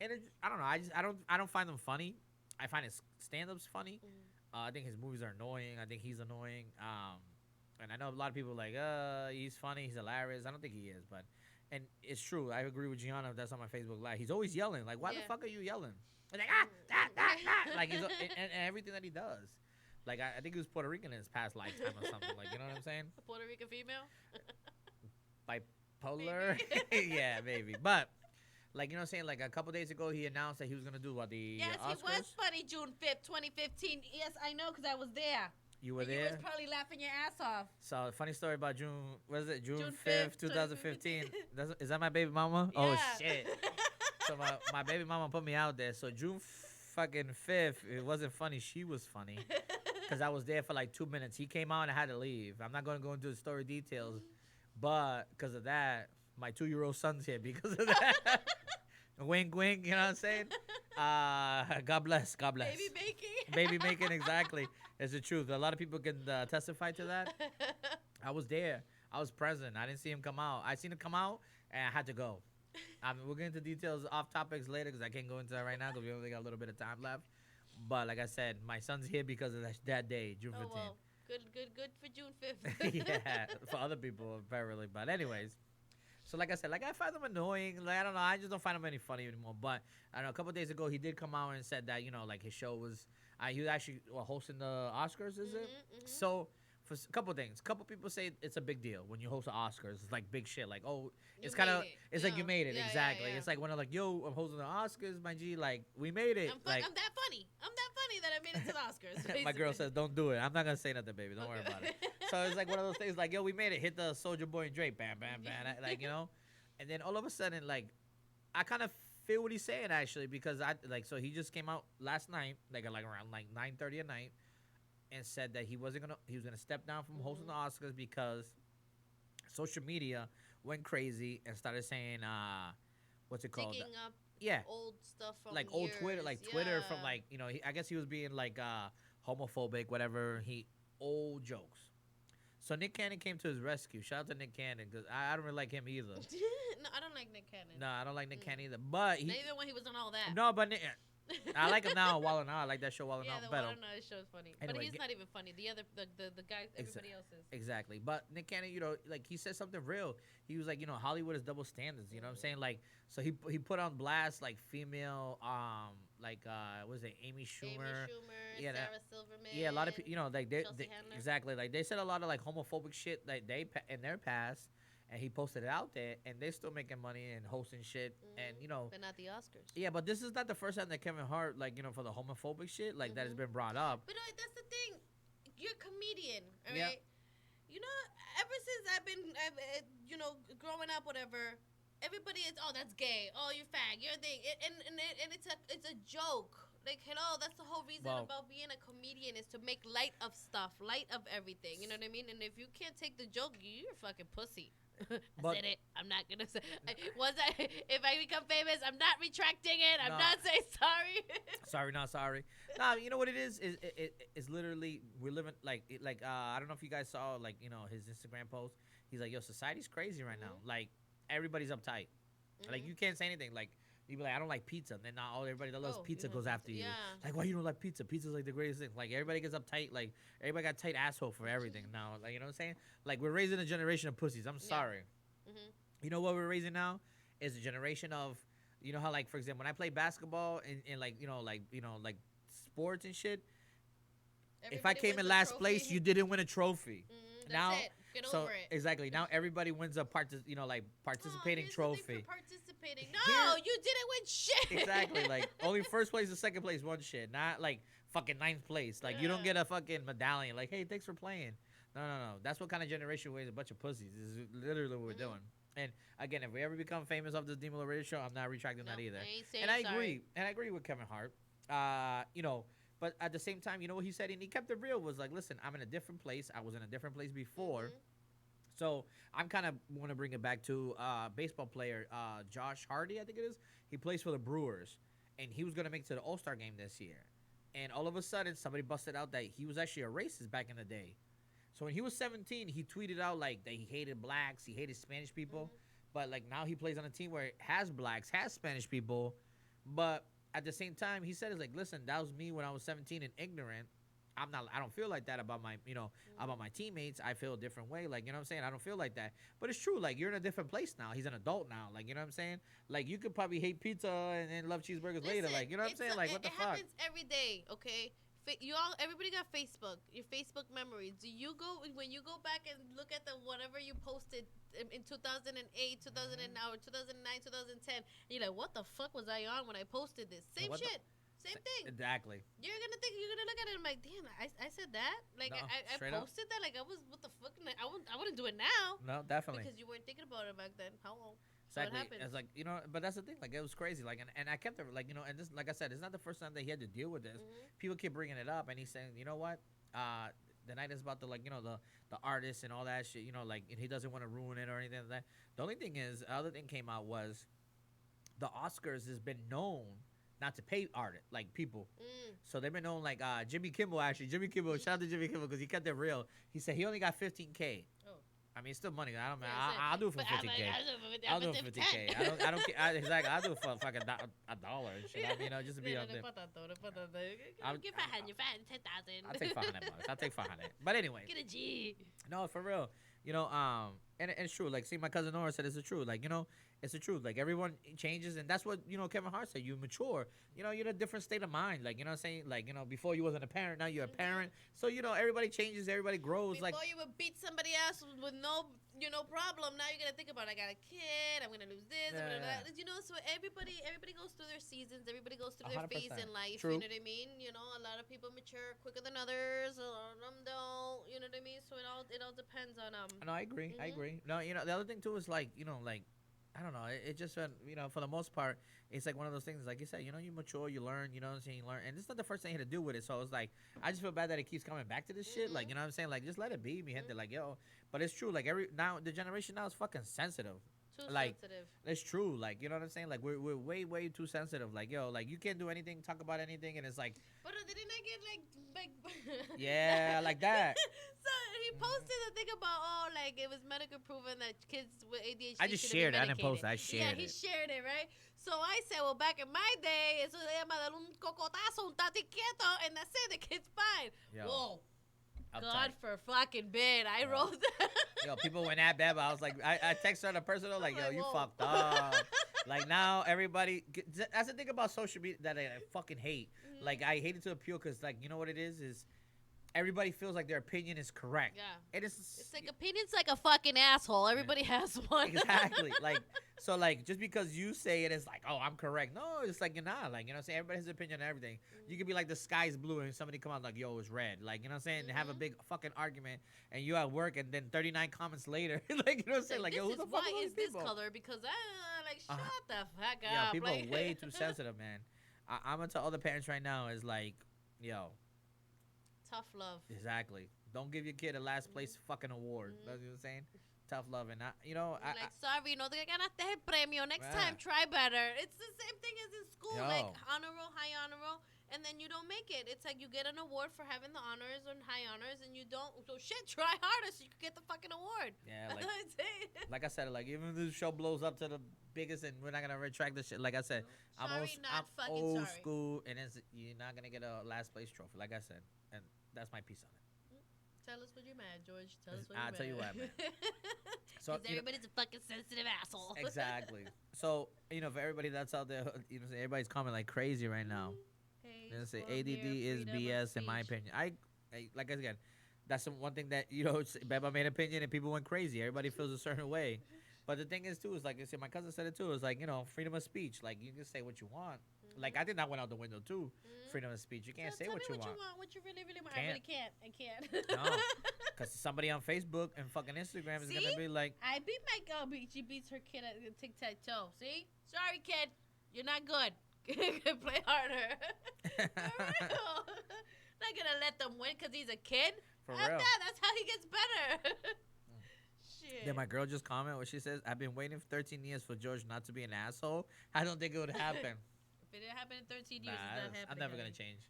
And I don't know. I don't find them funny. I find his stand-ups funny. I think his movies are annoying. I think he's annoying. And I know a lot of people are like, he's funny, he's hilarious. I don't think he is, but and it's true. I agree with Gianna. That's on my Facebook Live. He's always yelling. Like, why the Yeah. fuck are you yelling? Like, like he's and everything that he does. Like, I think he was Puerto Rican in his past lifetime or something. Like, you know what I'm saying? A Puerto Rican female. Bipolar. Yeah, maybe. But like, you know what I'm saying? Like a couple days ago, he announced that he was gonna do what the Yes, Oscars. he was funny. June 5th, 2015. Yes, I know because I was there. You were And you there. was probably laughing your ass off. So funny story about June. What is it? June June 5th, 5th, 2015. Is that my baby mama? Oh Yeah. shit. So my baby mama put me out there. So June fucking 5th, it wasn't funny. She was funny because I was there for like 2 minutes. He came out and I had to leave. I'm not gonna go into the story details, but because of that, my 2-year-old son's here because of that. Wink, wink. You know what I'm saying? God bless. God bless. Baby making. Baby making, exactly. It's the truth. A lot of people can testify to that. I was there. I was present. I didn't see him come out. I seen him come out, and I had to go. We'll get into details off topics later because I can't go into that right now because we only got a little bit of time left. But like I said, my son's here because of that day, June 15th. Oh, well. Good for June 5th. Yeah, for other people apparently. But anyways, so like I said, like I find them annoying. Like I don't know, I just don't find them any funny anymore. But I don't know, a couple days ago he did come out and said that, you know, like his show was he was actually hosting the Oscars, is it? So for a couple things, a couple people say it's a big deal when you host the Oscars. It's like big shit. Like, oh, it's kind of it's like you made it, Yeah, exactly. yeah. It's like when I'm like, yo, I'm hosting the Oscars, my G. Like we made it. I'm like that funny. I'm that funny that I made it to the Oscars. my girl basically. says, don't do it. I'm not gonna say nothing, baby. Don't worry Okay. about it. So it's like one of those things. Like, yo, we made it. Hit the Soldier Boy and Drake. Bam, bam, bam. Like, you know. And then all of a sudden, like, I kind of feel what he's saying actually because so he just came out last night, like around 9:30 at night, and said that he was gonna step down from hosting the Oscars because social media went crazy and started saying what's it called? Digging up Yeah, old stuff from like old Twitter, years. Twitter Yeah. from like, you know, I guess he was being like homophobic, whatever. Old jokes. So Nick Cannon came to his rescue. Shout out to Nick Cannon because I don't really like him either. No, I don't like Nick Cannon. No, I don't like Nick Cannon either. But he Not even when he was on all that. no, but I like him now, Wallow Now. I like that show, Wallow Yeah, Now the better. Water Night show is funny, but Anyway, he's not even funny. The other, the guy, everybody else is. Exactly. But Nick Cannon, you know, like he said something real. He was like, you know, Hollywood is double standards. You know what I'm saying? Like, so he put on blast like female, like what was it, Amy Schumer? Yeah, Sarah Silverman. Yeah, a lot of people, you know, like they Chelsea Handler. exactly, like they said a lot of like homophobic shit like in their past, and he posted it out there, and they're still making money and hosting shit, and you know. But not the Oscars. Yeah, but this is not the first time that Kevin Hart, like, you know, for the homophobic shit, like that has been brought up. But that's the thing. You're a comedian, all Yeah. right? You know, ever since you know, growing up, whatever, everybody is, oh, that's gay. Oh, you're fag. You're a thing. And it's a joke. Like, hello, that's the whole reason about being a comedian is to make light of stuff, light of everything. You know what I mean? And if you can't take the joke, you're a fucking pussy. I said it. I'm not gonna say. If I become famous, I'm not retracting it. I'm not saying sorry. Sorry, not sorry. Nah, you know what it is? It's literally we're living like I don't know if you guys saw like, you know, his Instagram post. He's like, yo, society's crazy right now. Like everybody's uptight. Like you can't say anything. Like you be like, I don't like pizza. And then now everybody that loves pizza goes after you. Yeah. Like, why you don't like pizza? Pizza's like the greatest thing. Like everybody gets uptight. Like everybody got tight asshole for everything now. Like, you know what I'm saying? Like we're raising a generation of pussies. I'm sorry. You know what we're raising now is a generation of, you know how like, for example, when I play basketball and like, you know, like sports and shit. If I came in last place, you didn't win a trophy. That's now, it. Get over it. Exactly. Now everybody wins a participating trophy. Participating. No, you didn't win shit. Exactly. Like only first place and second place won shit. Not like fucking ninth place. Like you don't get a fucking medallion. Like, hey, thanks for playing. No. That's what kind of generation we're a bunch of pussies. This is literally what we're doing. And again, if we ever become famous off this DIMELO radio show, I'm not retracting that either. And I agree. And I agree with Kevin Hart. You know, but at the same time, you know what he said, and he kept it real. Was like, listen, I'm in a different place. I was in a different place before. So I'm kind of want to bring it back to baseball player Josh Hardy, I think it is. He plays for the Brewers, and he was going to make it to the All-Star game this year. And all of a sudden, somebody busted out that he was actually a racist back in the day. So when he was 17, he tweeted out like that he hated blacks, he hated Spanish people. But like now he plays on a team where it has blacks, has Spanish people. But at the same time, he said, "It's like, listen, that was me when I was 17 and ignorant. I don't feel like that about my, you know, about my teammates. I feel a different way. Like, you know what I'm saying? I don't feel like that. But it's true. Like, you're in a different place now. He's an adult now. Like, you know what I'm saying? Like, you could probably hate pizza and love cheeseburgers later. Like, you know what I'm saying? Like, what the fuck? It happens every day, okay? Everybody got Facebook, your Facebook memories. Do you go, when you go back and look at the whatever you posted in 2008, 2009, or 2009, 2010, and you're like, what the fuck was I on when I posted this? Same shit. Same thing. Exactly. You're gonna look at it and like, damn, I said that. Like No, I posted that. Like I was, what the fuck? Like, I wouldn't do it now. No, definitely. Because you weren't thinking about it back then. How? Exactly. So it happens. It's like, you know, but that's the thing. Like, it was crazy. Like, and I kept it, like, you know, and this, like I said, it's not the first time that he had to deal with this. People keep bringing it up, and he's saying, you know what? The night is about the, like, you know, the artists and all that shit. You know, like, and he doesn't want to ruin it or anything like that. The only thing is, the other thing came out was the Oscars has been known not to pay artists, like people. So they've been known, like Jimmy Kimmel, actually. Jimmy Kimmel, shout out to Jimmy Kimmel because he kept it real. He said he only got $15K. Oh. I mean, it's still money. I don't know. I'll do it for $15K. I'll do it for $15K. I don't care. Exactly. I'll do it for fucking $1 and shit. I mean, you know, just to be up there. I'll give $10,000. I'll take $500. I'll take $500. But anyway. Get a G. No, for real. You know, and it's true. Like, see, my cousin Nora said it's the truth. Like, you know, it's the truth. Like, everyone changes, and that's what, you know, Kevin Hart said. You mature. You know, you're in a different state of mind. Like, you know what I'm saying? Like, you know, before you wasn't a parent, now you're a parent. So, you know, everybody changes, everybody grows. Before like, you would beat somebody else with no, you know, problem. Now you're gonna think about, I got a kid, I'm gonna lose this, I'm gonna that. You know, so everybody goes through their seasons. Everybody goes through their 100%. phase in life. True. You know what I mean? You know, a lot of people mature quicker than others. A lot of them don't. You know what I mean? So it all depends on No, I agree. I agree. No, you know, the other thing too is like, you know, like, I don't know. It just, you know, for the most part, it's like one of those things, like you said, you know, you mature, you learn, you know what I'm saying, you learn. And this is not the first thing he had to do with it. So it's like, I just feel bad that it keeps coming back to this shit. Like, you know what I'm saying? Like, just let it be, mi gente. Like, yo. But it's true. Like, the generation now is fucking sensitive. Too like, sensitive. It's true. Like, you know what I'm saying? Like, we're way, way too sensitive. Like, yo, like, you can't do anything, talk about anything, and it's like. But didn't I get, like. Yeah, like that. So he posted a thing about, like, it was medical proven that kids with ADHD I just shared it. I didn't post it. I shared it. Yeah, he shared it, right? So I said, well, back in my day, eso se llama dar un cocotazo, un tati quieto, and that's it. The kid's fine. Yo, Whoa. uptight. God for fucking bid. I Yo. rolled that. Yo, people went at Beba. I was like, I text her on a personal, like, yo, Like, you whoa. fucked up. Like, now everybody, that's the thing about social media that I fucking hate. Like, I hate it to appeal because, like, you know what it is everybody feels like their opinion is correct. Yeah. It is. It's like opinion's like a fucking asshole. Everybody has one. Exactly. Like, so, like, just because you say it, it's like, oh, I'm correct. No, it's like, you're not. Like, you know what I'm saying? Everybody has an opinion on everything. You could be like, the sky's blue, and somebody come out like, yo, it's red. Like, you know what I'm saying? And have a big fucking argument, and you at work, and then 39 comments later, like, you know what I'm saying? Like, this yo, who is the fuck why are these is this people? color? Because, like, shut the fuck Yeah, up. people like, are way too sensitive, man. I'm gonna tell other parents right now is like, yo, Tough love. exactly. Don't give your kid a last place fucking award. That's what I'm saying. Tough love, and you know, Like, sorry, no te ganaste el premio. Next Yeah. time, try better. It's the same thing as in school. Yo. Like, honor roll, high honor roll, and then you don't make it. It's like you get an award for having the honors and high honors, and you don't. So, shit, try harder so you can get the fucking award. yeah, That's like, what I'm saying. like I said, like even if this show blows up to the biggest, and we're not gonna retract this shit. Like I said, I'm Sorry, not I'm fucking old sorry. school, and you're not gonna get a last place trophy. Like I said, and that's my piece on it. Tell us when you're mad, George. Tell us when I'll you're tell you mad. what, man. So, Because everybody's a fucking sensitive asshole. Exactly. So, you know, for everybody that's out there, you know, everybody's coming like crazy right now. Hey, You know, say well, ADD here, is freedom of BS in my speech. opinion. I like again, that's one thing that you know. Beba made an opinion and people went crazy. Everybody feels a certain way. But the thing is too is like I said, my cousin said it too. It's like you know, freedom of speech. Like you can say what you want. Like I think that went out the window too. Freedom of speech. You can't say Tell what me you want. What you really, really want. Can't. I really can't. I can't. No, because somebody on Facebook and fucking Instagram is See? gonna be like, I beat my girl. She beats her kid at tic-tac-toe. See? Sorry, kid. You're not good. Play harder. For real. Not gonna let them win because he's a kid. for F real. that. That's how he gets better. Shit. Then my girl just comment where she says, "I've been waiting for 13 years for George not to be an asshole. I don't think it would happen." If it didn't happen in 13 years, Nah, it's not happening. I'm never gonna honey. change.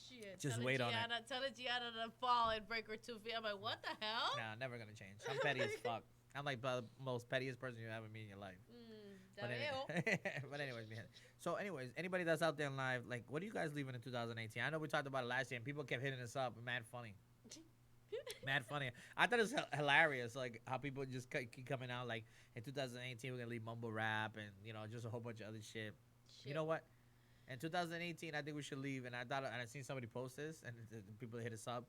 Shit. Just tell wait on it. Gianna, Tell Gianna to fall and break her 2 feet. I'm like, what the hell? Nah, never gonna change. I'm petty as fuck. I'm like the most pettiest person you ever meet in your life. Ya But, veo. but anyways, man. So anyways, anybody that's out there in live, like, what are you guys leaving in 2018? I know we talked about it last year, and people kept hitting us up. Mad funny. Mad funny. I thought it was hilarious, like how people just keep coming out. Like in 2018, we're gonna leave mumble rap and you know just a whole bunch of other shit. You know what? In 2018, I think we should leave. And I thought, and I seen somebody post this, and the people that hit us up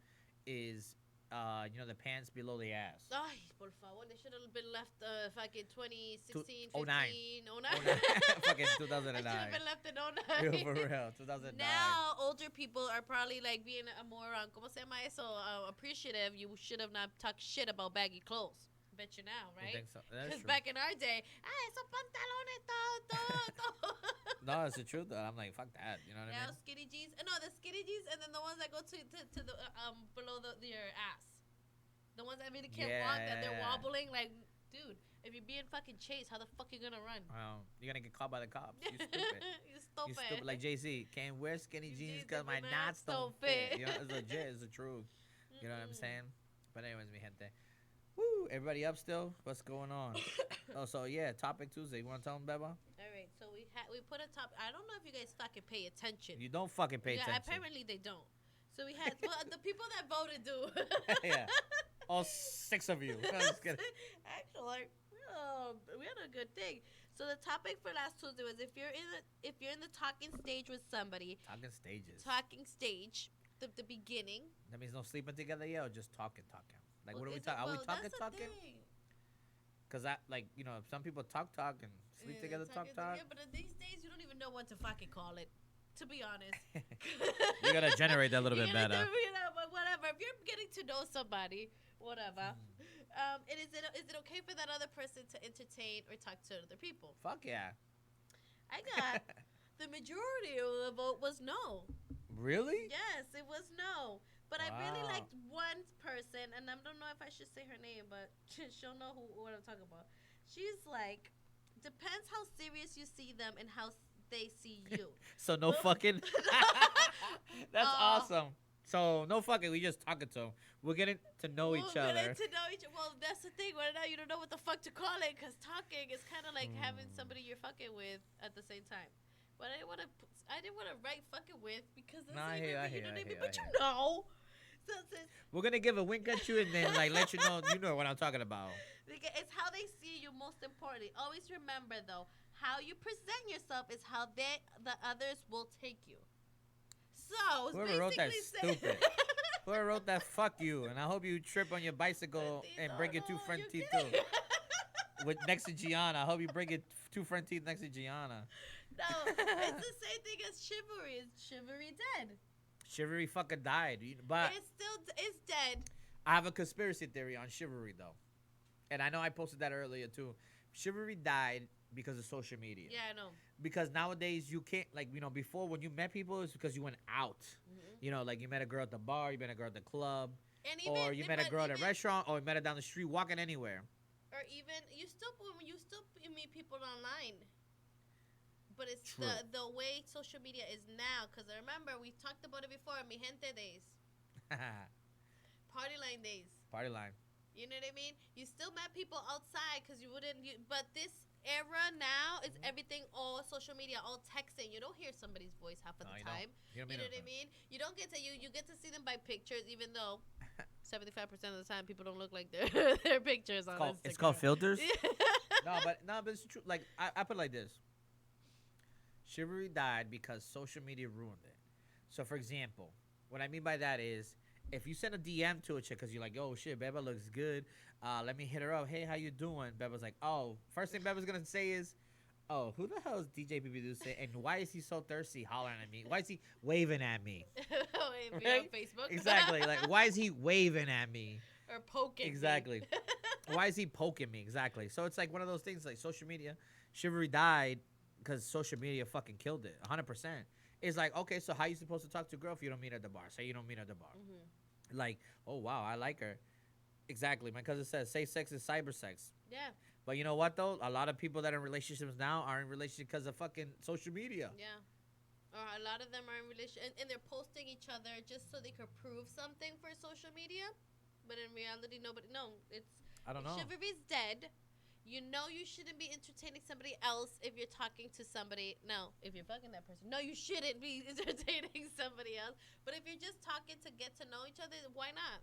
is, you know, the pants below the ass. Ay, por favor, they should have been left fucking 2016, 09. 15, 09. Fucking I 2009. should have been left in Yeah, 09. for real, 2009. Now, older people are probably like being a more, ¿cómo se llama eso? Appreciative. You should have not talked shit about baggy clothes. Bet you now, You right? think so? That's Because true. back in our day, esos pantalones, todo. No, it's the truth though. I'm like, fuck that. You know what I Now mean? skinny jeans. No, the skinny jeans, and then the ones that go to the below your ass. The ones that really can't walk, that they're Yeah. wobbling. Like, dude, if you're being fucking chased, how the fuck you gonna run? You're gonna get caught by the cops. You stupid. You stupid. You stupid. Like JC, can't wear skinny jeans Jeans because if my the knots knots don't don't fit. fit. You know, it's legit. It's the truth. You know what I'm Mm-mm. saying? But anyways, mi gente. Woo! Everybody up still? What's going on? Oh, so yeah, topic Tuesday. You want to tell them, Beba? All right, so we put a top. I don't know if you guys fucking pay attention. You don't fucking pay yeah, attention. apparently they don't. So we had well, the people that voted do. Yeah. All 6 of you. No, I'm just kidding. Actually, we had a good thing. So the topic for last Tuesday was if you're in the talking stage with somebody, Talking stages. talking stage, the beginning. That means no sleeping together, yeah, or just talking. Like, Well, what are we is it- talking? Are we well, talking? that's the thing. Because like, you know, some people talk and sleep Yeah, together, talk. Yeah, but these days you don't even know what to fucking call it. To be honest, You gotta generate that a little You bit gotta better. do, you know, but whatever. If you're getting to know somebody, whatever. And is it okay for that other person to entertain or talk to other people? Fuck yeah. I got the majority of the vote was no. Really? Yes, it was no. But I really Wow. liked one person, and I don't know if I should say her name, but she'll know what I'm talking about. She's like, depends how serious you see them and how they see you. So no fucking. That's Oh. awesome. So no fucking. We just talking to him. We're getting to know each other. Getting to know each other. Well, that's the thing. Right now, you don't know what the fuck to call it because talking is kind of like having somebody you're fucking with at the same time. But I didn't want to write fucking with because this Nah, I ain't hear, gonna I be hear, your I name. hear, But I you hear. know. So We're gonna give a wink at you and then like let you know what I'm talking about. it's how they see you most importantly. Always remember though, how you present yourself is how the others will take you. So it's Whoever wrote that basically stupid. Whoever wrote that, fuck you, and I hope you trip on your bicycle and break your two front teeth too. With next to Gianna, I hope you break your two front teeth next to Gianna. No, it's the same thing as chivalry. Is chivalry dead? Chivalry fucking died, but It's dead. I have a conspiracy theory on chivalry though, and I know I posted that earlier too. Chivalry died because of social media. Yeah, I know. Because nowadays you can't before when you met people it's because you went out. Like you met a girl at the bar, you met a girl at the club, or you met a girl at a restaurant, or you met her down the street walking anywhere. Or even you still meet people online. But it's True. the way social media is now. Because I remember we talked about it before. Mi gente days, party line days. Party line. You know what I mean? You still met people outside because you wouldn't. But this era now is everything all social media, all texting. You don't hear somebody's voice half of the time. You know what I mean? You don't get to you get to see them by pictures, even though 75% of the time people don't look like their pictures on Instagram. It's called filters. no, but it's true. Like I put it like this. Chivalry died because social media ruined it. So, for example, what I mean by that is, if you send a DM to a chick because you're like, oh, shit, Beba looks good. Let me hit her up. Hey, how you doing? Beba's like, oh. First thing Beba's going to say is, oh, who the hell is DJ BB say? And why is he so thirsty hollering at me? Why is he waving at me? Right? On Facebook. Exactly. Like, why is he waving at me? Or poking Exactly. Why is he poking me? Exactly. So it's like one of those things like social media. Chivalry died because social media fucking killed it. 100%. It's like, okay, so how you supposed to talk to a girl if you don't meet her at the bar? Say you don't meet her at the bar. Like, oh, wow, I like her. Exactly. My cousin says safe sex is cyber sex. Yeah. But you know what, though? A lot of people that are in relationships now are in relationships because of fucking social media. Yeah. Or a lot of them are in relation, and they're posting each other just so they could prove something for social media. But in reality, I don't know. Chivalry's dead. You know you shouldn't be entertaining somebody else if you're talking to somebody. No, if you're fucking that person. No, you shouldn't be entertaining somebody else. But if you're just talking to get to know each other, why not?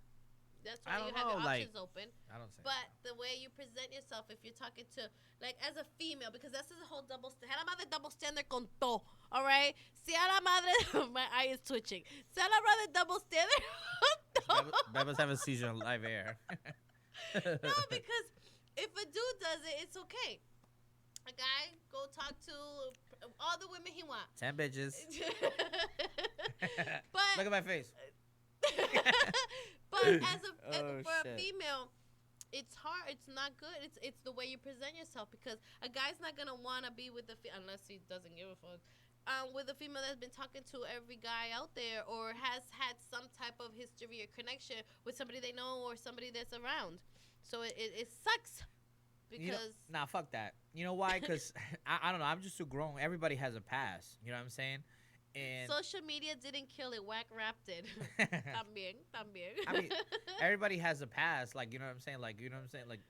That's why you have your options open. I don't say But the way you present yourself, if you're talking to, like, as a female, because that's the whole double standard. A la madre double standard con todo, all right? Si a la madre, my eye is twitching. Si a la madre double standard con todo. Beba's having a seizure on live air. No, because if a dude does it, it's okay. A guy go talk to all the women he wants. 10 bitches. But look at my face. But for a shit. female, it's hard. It's not good. It's the way you present yourself, because a guy's not gonna wanna be with unless he doesn't give a fuck. With a female that's been talking to every guy out there, or has had some type of history or connection with somebody they know or somebody that's around. So it sucks because nah, fuck that. You know why? Because I don't know. I'm just too grown. Everybody has a past. You know what I'm saying? And social media didn't kill it. Whack rap did. También. I mean, everybody has a past. Like, you know what I'm saying? Like, you know what I'm saying? Like,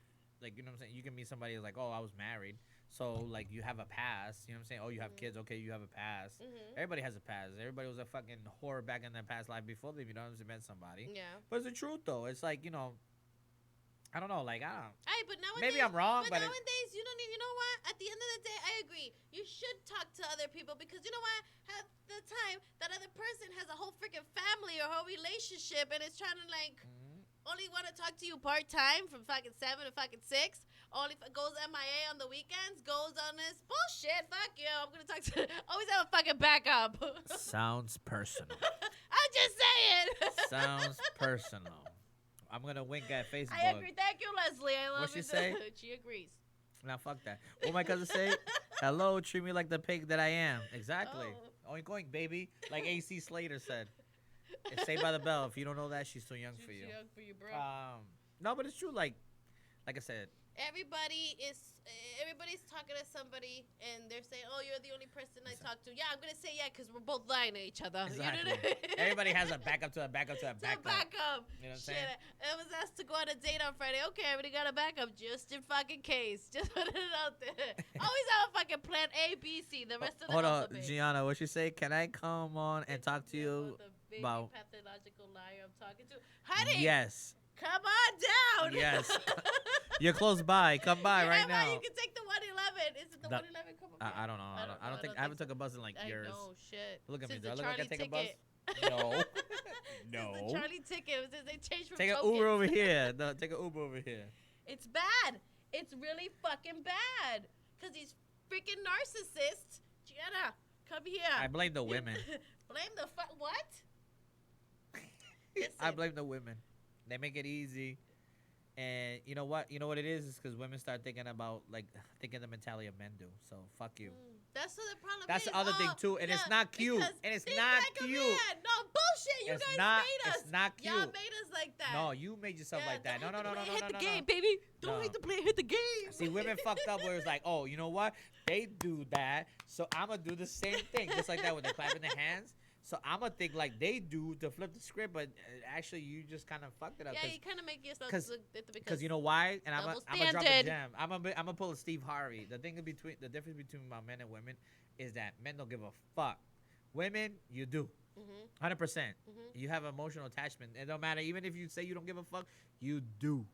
you know what I'm saying? You can meet somebody who's like, oh, I was married. So, like, you have a past. You know what I'm saying? Oh, you have kids. Okay, you have a past. Everybody has a past. Everybody was a fucking whore back in their past life before they, met somebody. Yeah. But it's the truth, though. It's like, I don't know. Like, I don't. But nowadays, maybe I'm wrong, but nowadays you don't. You know what? At the end of the day, I agree. You should talk to other people, because you know what? Half the time, that other person has a whole freaking family or whole relationship, and it's trying to only want to talk to you part time from fucking 7 to fucking 6. Only goes MIA on the weekends. Goes on this bullshit. Fuck you. I'm gonna talk to. Always have a fucking backup. Sounds personal. I'm just saying. Sounds personal. I'm gonna wink at Facebook. I agree. Thank you, Leslie. I love What'd she it. say? She agrees. Now fuck that. What my cousin say? Hello, treat me like the pig that I am. Exactly. Oink oink, baby. Like AC Slater said. It's Saved by the Bell. If you don't know that, she's too young for you. Too young for you, bro. No, but it's true. Like I said, everybody's talking to somebody and they're saying, "Oh, you're the only person I talk to." Yeah, I'm gonna say yeah because we're both lying to each other. Exactly. You know what I mean? Everybody has a backup to a backup to a To backup. back up. You know what I'm Shit, saying? I was asked to go on a date on Friday. Okay, I already got a backup just in fucking case. Just put it out there. Always have a fucking plan A, B, C. The rest of the Hold on, alphabet. Gianna. What you say? Can I come on and talk to you The baby about? pathological liar I'm talking to. Honey, Yes. come on down. Yes. You're close by. Come by right Emma, now. you can take the 111. Is it the The- 111? Come on. I don't know. I don't think I haven't took a bus in like I years. know, shit. Look at me. Since Do I the look like I Charlie take a bus? ticket. No. Since No. the Charlie ticket. Since they changed from Take an tokens. Uber over here. No, take an Uber over here. It's bad. It's really fucking bad. Because these freaking narcissists. Gianna, come here. I blame the women. Blame the what? I Listen. blame the women. They make it easy. And you know what? You know what it is? It's because women start thinking about thinking the mentality of men do. So fuck you. That's what the problem That's is. the other thing too, and it's not cute. because And it's think not like a cute. man. No bullshit. You It's guys not- made us. it's not Y'all cute. made us like that. No, you made yourself like that. No, don't no, hate no, the no, play, no, hit no, the no. game, baby. Don't No. hate the play, hit the game. See, women fucked up where it's like, oh, you know what? They do that, so I'm gonna do the same thing, just like that when they're clapping their hands. So I'm gonna think like they do to flip the script, but actually you just kind of fucked it up. Yeah, you kind of make yourself 'cause- look Because you know why? And I'm double gonna drop a standard. gem. I'm gonna pull a Steve Harvey. The difference between my men and women is that men don't give a fuck. Women, you do. 100%. You have emotional attachment. It don't matter. Even if you say you don't give a fuck, you do.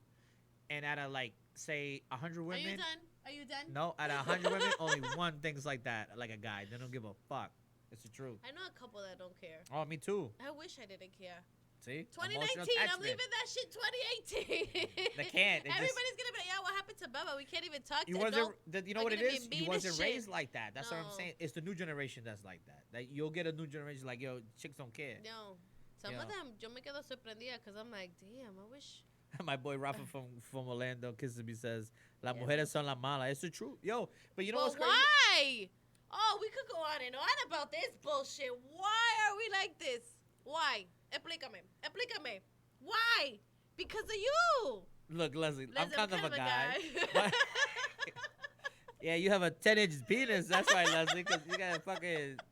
And out of say 100 Are women, you done? Are you done? no, out of 100 women, only one thinks like that, like a guy. They don't give a fuck. It's the truth. I know a couple that don't care. Oh, me too. I wish I didn't care. See? 2019, Emotional I'm attachment. leaving that shit 2018. They can't. They just- Everybody's gonna be like, yeah, what happened to Bubba? We can't even talk You to wasn't. no, You know I'm what it gonna be is? mean You as wasn't shit. raised like that. That's what I'm No. saying. It's the new generation that's like that. That you'll get a new generation like, yo, chicks don't care. No. Some Yeah. of them, yo me quedo sorprendida because I'm like, damn, I wish. My boy Rafa from Orlando kisses me says, "Las Yeah. mujeres son las malas." It's the truth, yo. But you know But what's crazy? why? Oh, we could go on and on about this bullshit. Why are we like this? Why? Explícame. Explícame. Why? Because of you. Look, Leslie, I'm Listen, kind of a guy. guy. But yeah, you have a 10-inch penis. That's why, Leslie, because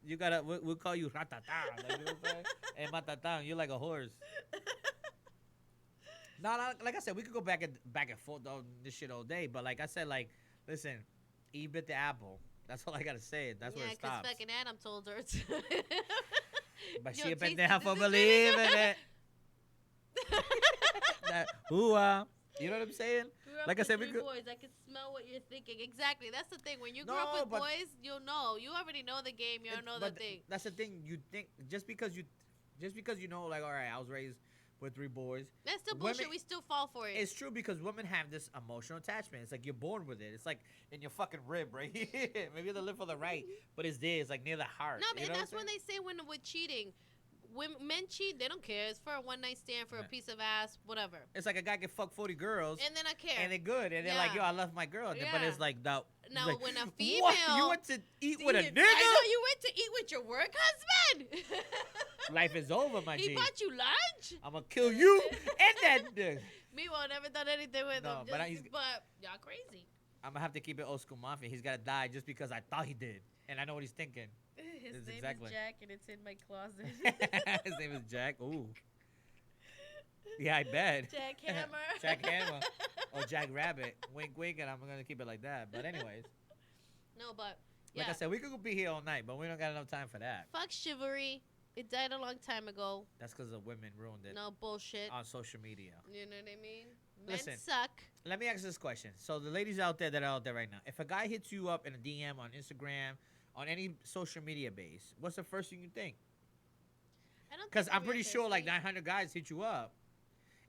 you gotta, we'll call you ratata. Like, you know what I'm saying? And matatan, you're like a horse. No, like I said, we could go back and forth on this shit all day. But like I said, listen, Eve bit the apple. That's all I gotta say. That's where it Yeah, stops. fucking Adam told her. But Yo, she a taste pendeja it. for believing it. You know what I'm saying? Grew up Like I with said, we three could- boys. I can smell what you're thinking. Exactly. That's the thing. When you grow No, up with but- boys, you'll know. You already know the game. You know the But thing. That's the thing. You think just because you know, like, all right, I was raised with 3 boys. That's still women- bullshit. We still fall for it. It's true because women have this emotional attachment. It's like you're born with it. It's like in your fucking rib right here. Maybe the left or the right, but it's there. It's like near the heart. No, You and know what that's I'm when saying? they say when with cheating, men cheat. They don't care. It's for a one night stand, for a Yeah. piece of ass, whatever. It's like a guy can fuck 40 girls And then I care. and they're good and they're like, Yeah. yo, I love my girl. But Yeah. it's like that. Now, like, when a what? female- You went to eat with a Dude, nigga? I know you went to eat with your work husband. Life is over, my He G. bought you lunch. I'm gonna kill you and that nigga. Meanwhile, never done anything with No, him. but But y'all crazy. I'm gonna have to keep it old school mafia. He's gotta die just because I thought he did, and I know what he's thinking. His It's name exactly- is Jack, and it's in my closet. His name is Jack. Ooh. Yeah, I bet. Jack Hammer. Jack Hammer. Or Jack Rabbit. Wink, wink, and I'm gonna keep it like that. But anyways, No, but yeah. like I said, we could be here all night, but we don't got enough time for that. Fuck chivalry. It died a long time ago. That's because the women ruined it No bullshit. on social media. You know what I mean? Listen. Men suck. Let me ask this question. So the ladies out there that are out there right now, if a guy hits you up in a DM on Instagram, on any social media base, what's the first thing you think? I don't. Because think I'm they're pretty sure like thirsty. 900 guys hit you up,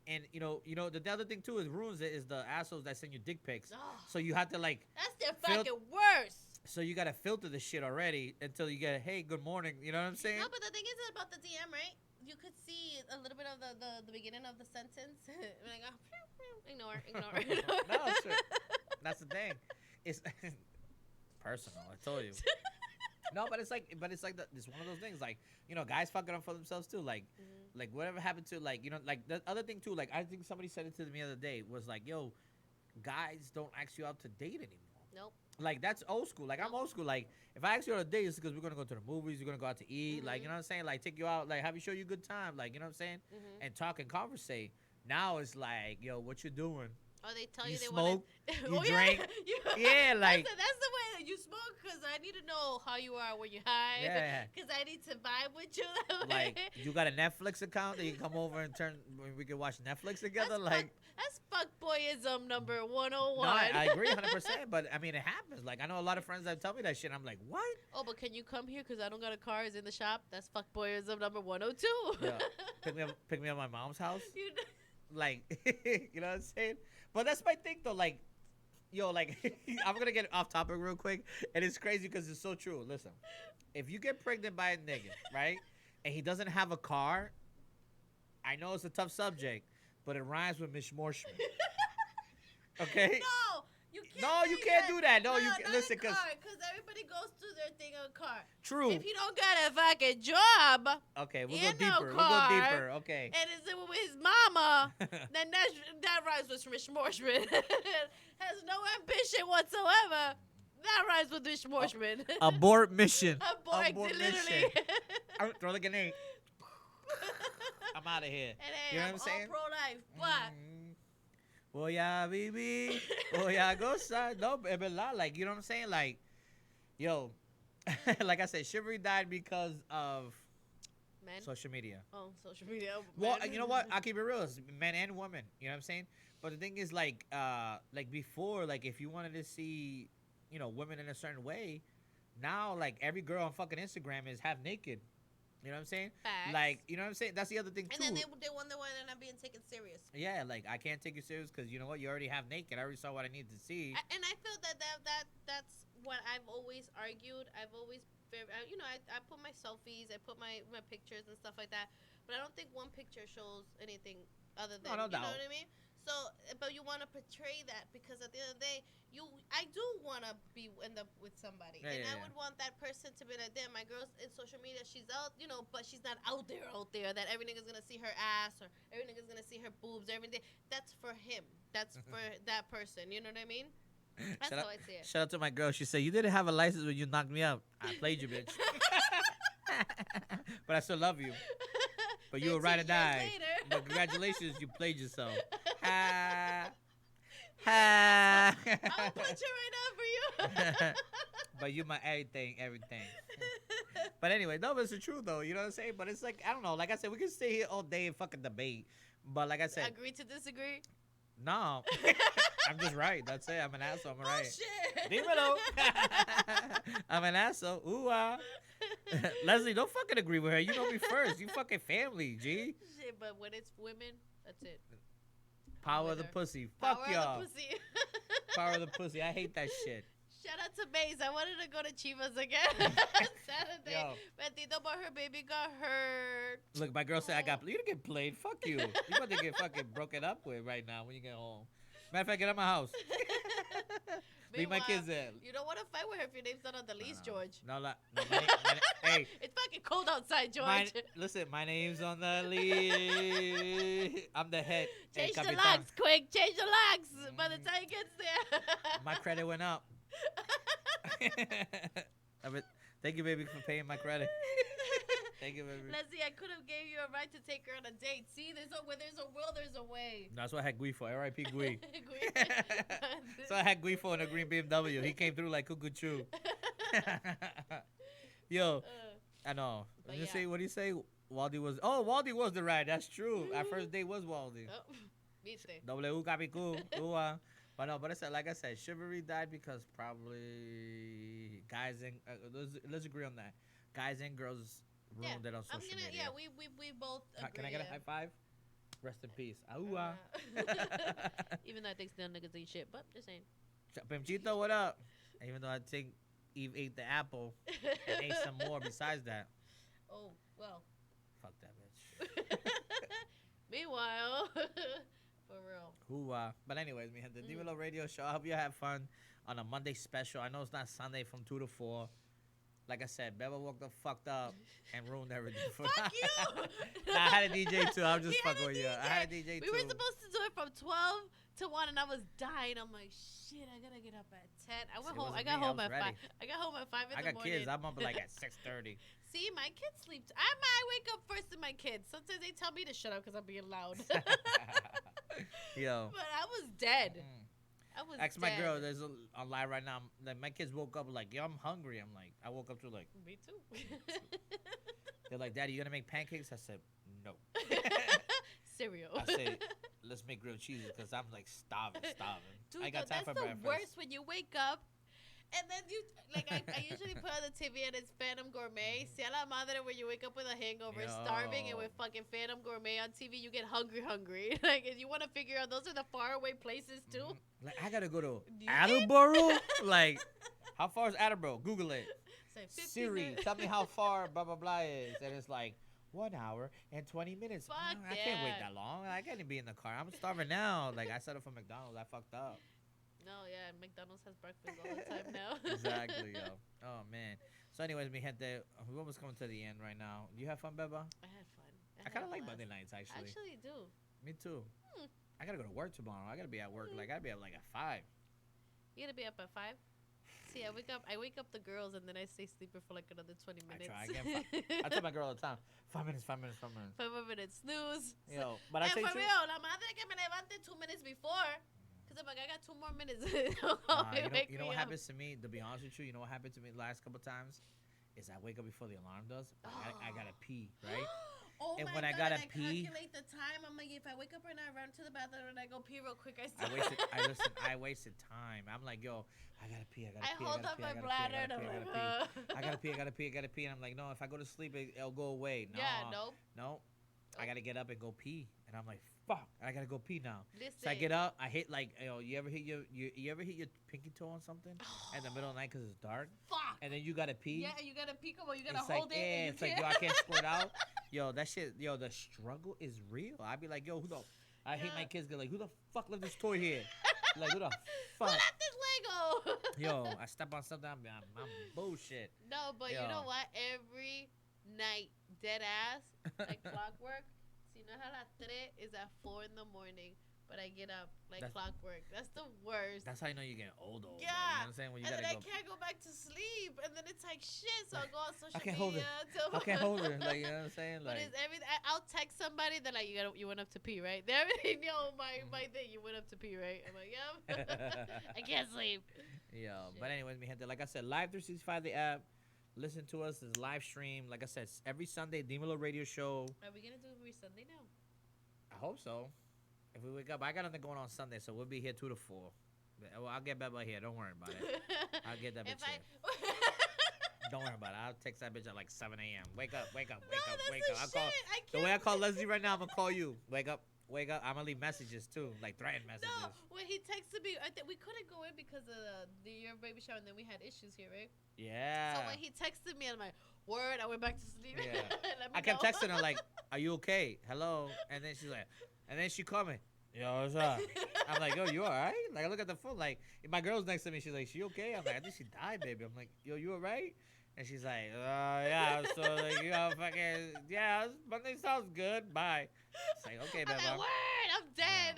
and the other thing too is ruins it is the assholes that send you dick pics. Ugh, So you have to that's their Fil- fucking worst. so you gotta filter the shit already until you get hey good morning. You know what I'm saying? No, but the thing is about the DM, right? You could see a little bit of the beginning of the sentence. Like, oh, ignore. No, sure. That's the thing. It's personal. I told you. No, but it's like it's one of those things. Like guys fucking up for themselves too. Like like whatever happened to like the other thing too. Like I think somebody said it to me the other day was like, yo, guys don't ask you out to date anymore. Nope. Like that's old school. Like I'm old school. Like if I ask you on a date, it's because we're gonna go to the movies. We're gonna go out to eat. Like you know what I'm saying. Like take you out. Like have you show you a good time. Like you know what I'm saying. And talk and conversate. Now it's like, yo, what you doing? Or they tell You you they smoke, want you drink. Yeah, like that's the way that you smoke, because I need to know how you are when you're high. Yeah. Because I need to vibe with you that like way. you got a Netflix account that you can come over and turn. We can watch Netflix together. That's fuckboyism number 101. No, I agree 100%. But I mean, it happens. Like I know a lot of friends that tell me that shit. I'm like, what? Oh, but can you come here because I don't got a car? Is in the shop. That's fuckboyism number 102. Yeah. Pick me up at my mom's house. You know? Like, you know what I'm saying? But that's my thing though. Like, yo, like I'm gonna get off topic real quick, and it's crazy because it's so true. Listen, if you get pregnant by a nigga, right, and he doesn't have a car, I know it's a tough subject, but it rhymes with mishmorshman. Okay? No, you can't. No, you can't do that. No, you not can't. Listen, because everybody goes through their thing on car. True. If you don't got a fucking job, Okay, we'll and go no deeper. car, We'll go deeper. Okay. and it's with his mama, then that rhymes with mishmorshman. Has no ambition whatsoever. That rhymes with mishmorshman. Abort mission. Abort literally. Throw the grenade. I'm out of here. And hey, You know I'm what I'm saying? all pro-life, but Voy a vivir, voy a gozar. No, es verdad. Like, you know what I'm saying? Like, yo, like I said, chivalry died because of men. social media. Oh, social media. Well, men. you know what? I'll keep it real. It's men and women. You know what I'm saying? But the thing is, like before, like if you wanted to see, you know, women in a certain way, now like every girl on fucking Instagram is half naked. You know what I'm saying? Facts. Like, you know what I'm saying? That's the other thing too. And then they wonder why they're not being taken serious. Yeah, like I can't take you serious because you know what? You already have naked. I already saw what I need to see. And I feel that's what I've always argued. I've always, you know, I put my selfies, I put my pictures and stuff like that. But I don't think one picture shows anything other than, No you doubt. know what I mean? So, but you want to portray that because at the end of the day, I do want to end up with somebody, Yeah, and yeah, I would want that person to be like, damn, my girl's in social media, she's out, you know, but she's not out there that every nigga's gonna see her ass or every nigga's gonna see her boobs, everything. That's for him. That's for that person. You know what I mean? That's how I see it. Shout out to my girl. She said, "You didn't have a license when you knocked me out. I played you, bitch. But I still love you. But you were ride or 13 years die. later. But congratulations, you played yourself. Ha. Ha. I'll punch it right now for you. But you my everything. But anyway, no, but it's the truth though. You know what I'm saying? But it's like, I don't know. Like I said, we can stay here all day and fucking debate. But like I said, Agree to disagree? no. I'm just right. That's it. I'm an asshole. I'm right. Bullshit. DIMELO. I'm an asshole. Ooh, Leslie, don't fucking agree with her. You know me first. You fucking family, G. Shit, but when it's women, that's it. Power of the Winner. pussy. Power Fuck of y'all. the pussy. Power of the pussy. I hate that shit. Shout out to Maze. I wanted to go to Chivas again Saturday. Yo. Bendito, but her baby got hurt. Look, my girl said I got. You didn't get played. Fuck you. You about to get fucking broken up with right now when you get home. Matter of fact, get out my house. Leave my Meanwhile, kids there. You don't want to fight with her if your name's not on the lease, George. No, hey. It's fucking cold outside, George. Listen, my name's on the least. I'm the head. Change Hey, the Capitan. locks, quick. Change the locks by the time it gets there. My credit went up. Thank you, baby, for paying my credit. Thank you, baby. Leslie, I could have gave you a right to take her on a date. See, where there's a will, there's a way. That's what I had Guifo. R.I.P. Gui. Gui. So I had Guifo in a green BMW. He came through like cuckoo chew. Yo, I know. But You yeah. say, what do you say? Waldy was the ride. That's true. Our first date was Waldy. Oh, viste. W Capicu. But no, but it's like I said, chivalry died because probably guys and let's agree on that. Guys and girls ruined it on social media. Yeah, we both agree. Can I get a high five? Rest in peace. Even though I think still niggas ain't shit, but just saying. Pimchito, what up? Even though I think Eve ate the apple and ate some more besides that. Oh, well. Fuck that bitch. Meanwhile, for real. But anyways, we had the DIMELO radio show. I hope you have fun on a Monday special. I know it's not Sunday from 2 to 4. Like I said, Beba woke the fucked up and ruined everything. Fuck you! Nah, I had a DJ too. I'm just fucking with you. I had a DJ We too. were supposed to do it from 12 to 1 and I was dying. I'm like, shit, I gotta get up at 10. I went See, it home. I wasn't got me. I home was at ready. 5. I got home at 5 in I the got morning. kids. I'm up like at 6:30. See, my kids sleep. I wake up first than my kids. Sometimes they tell me to shut up because I'm being loud. Yo. But I was dead. Mm. I was Ask dead. my girl. There's a lie right now. Like my kids woke up like, yo, I'm hungry. I'm like, I woke up to like, Me too. they're like, Daddy, you gonna make pancakes? I said, no. Cereal. I said, let's make grilled cheese because I'm like starving. Dude, I got time that's for the breakfast. worst when you wake up. And then you, like, I usually put on the TV and it's Phantom Gourmet. See a la madre when you wake up with a hangover, starving, and with fucking Phantom Gourmet on TV, you get hungry. Like, if you want to figure out, those are the faraway places, too. Like, I gotta go to Yeah. Attleboro? Like, how far is Attleboro? Google it. It's like 15 Siri, minutes. tell me how far blah, blah, blah is. And it's like, 1 hour and 20 minutes. Fuck I can't wait that. that long. I can't even be in the car. I'm starving now. Like, I settled for McDonald's. I fucked up. No, yeah, McDonald's has breakfast all the time now. Exactly, yo. Oh, man. So, anyways, mi gente, we're almost coming to the end right now. Do you have fun, Beba? I had fun. I kind of like Monday nights, I actually. actually do. Me too. Hmm. I gotta go to work tomorrow. I gotta be at work. Like, I gotta be up like at 5. You gotta be up at 5? See, I wake up the girls and then I stay sleeping for like another 20 minutes. try again. I tell my girl all the time, 5 minutes. 5 more minutes snooze. Yo, but I And tell you for true. real, la madre que me levante 2 minutes before. Because I'm like, I got 2 more minutes. You know what happens to me? To be honest with you, you know what happened to me the last couple times? Is I wake up before the alarm does. I gotta pee, right? Oh And my when I God, gotta and I pee- calculate the time. I'm like, if I wake up right now, I run to the bathroom and I go pee real quick, I I still wasted time. I'm like, yo, I gotta pee. I gotta I pee. hold up my bladder and I'm like, I gotta pee. And I'm like, no, if I go to sleep, it'll go away. No, Yeah, nope. no. I gotta get up and go pee. And I'm like, fuck, I gotta go pee now. Listen. So I get up. I hit like, you ever hit you ever hit your pinky toe on something in the middle of the night because it's dark, Fuck. and then you gotta pee. Yeah, and you gotta pee. Come on, you gotta It's hold like, it. and you it's like, yo, I can't squirt out. Yo, that shit, yo, the struggle is real. I'd be like, yo, I hate my kids. Go like, who the fuck left this toy here? Like, who the Who fuck? left this Lego? Yo, I step on something, I'm bullshit. No, but you Yo. know what? Every night, dead ass, like clockwork. Si no es a las 3, is at 4 in the morning. But I get up like That's- clockwork. That's the worst. That's how you know you're getting old. Yeah. Like, you know what I'm saying? When you And then gotta I go. can't go back to sleep. And then it's like, shit. So I'll go on social I can't hold media. I can't hold her. Like, you know what I'm saying? But Like, it's everything. I'll text somebody. They're like, you went up to pee, right? They already know my thing. You went up to pee, right? I'm like, yep. I can't sleep. yo. Shit. But anyways, mi gente, like I said, Live 365 the app. Listen to us. It's live stream. Like I said, every Sunday, DIMELO radio show. Are we going to do it every Sunday now? I hope so. If we wake up, I got nothing going on Sunday, so we'll be here 2 to 4. Well, I'll get Beba here. Don't worry about it. I'll get that bitch If here. Don't worry about it. I'll text that bitch at like 7 a.m. Wake up. No, that's the I'll call. shit. The way I call Leslie right now, I'm gonna call you. Wake up. I'm gonna leave messages too, like threatened messages. No, when he texted me, we couldn't go in because of the your baby shower, and then we had issues here, right? Yeah. So when he texted me, I'm like, word, I went back to sleep. Yeah. Let me I kept know. texting her like, "Are you okay? Hello?" And then she's like, and then she called me. Yo, what's up? I'm like, yo, you alright? Like, I look at the phone, like, if my girl's next to me, she's like, she okay? I'm like, I think she died, baby. I'm like, yo, you alright? And she's like, yeah, so, like, you know, fucking, yeah, Monday sounds good. Bye. It's like, okay, I'm baby. like, word, I'm dead.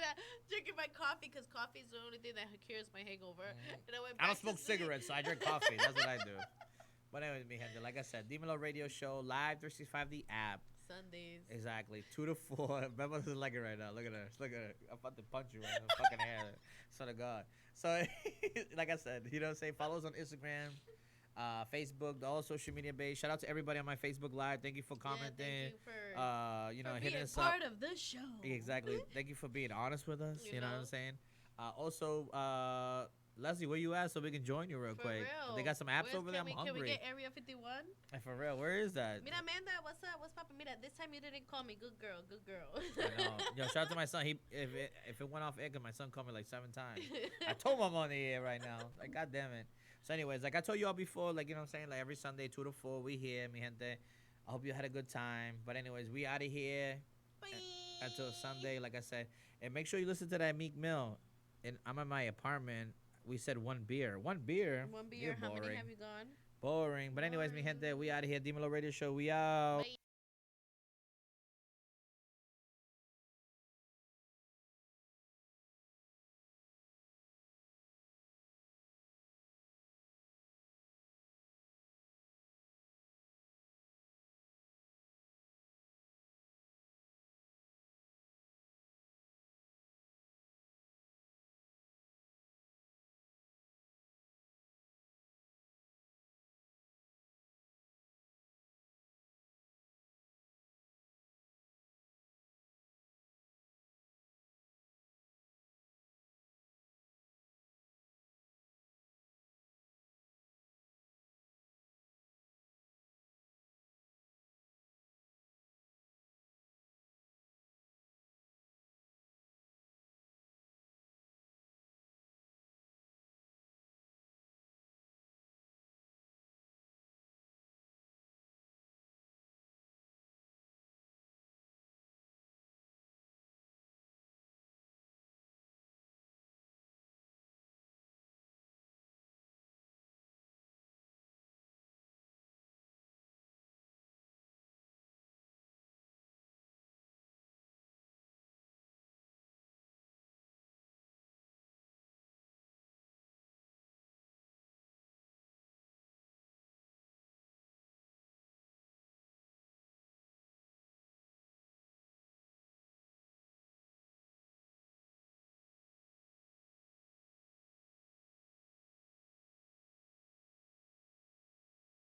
Drinking my coffee because coffee is the only thing that cures my hangover. And I went I back don't smoke to sleep. cigarettes, so I drink coffee. That's what I do. But anyways, mi gente, like I said, DIMELO Radio Show, Live 365, the app. Sundays. Exactly. 2 to 4. Beba doesn't like it right now. Look at her. Look at her. I'm about to punch you right in the fucking hair. Swear to God. So, like I said, you know what I'm saying? Follow us on Instagram, Facebook, all social media base. Shout out to everybody on my Facebook Live. Thank you for commenting. Yeah, thank you for, you know, for hitting being us part up. of the show. Exactly. Thank you for being honest with us. You You know what know? I'm saying? Also, Leslie, where you at so we can join you real For quick? real. They got some apps Where's- over there. I'm Can hungry. we get Area 51? For real, where is that? Mira, Amanda, what's up? What's poppin'? Mira, this time you didn't call me. Good girl, good girl. I know. Yo, shout out to my son. If it went off air, 'cause my son called me like 7 times. I told him I'm on the air right now. Like, God damn it. So, anyways, like I told you all before, like, you know what I'm saying? Like, every Sunday, 2 to 4, we here, mi gente. I hope you had a good time. But, anyways, we out of here Bye. until Sunday, like I said. And make sure you listen to that Meek Mill. And I'm at my apartment. We said 1 beer. 1 beer? One beer. You're How many boring. have you gone? Boring. But, anyways, mi gente, we out of here. DIMELO Radio Show. We out. Bye.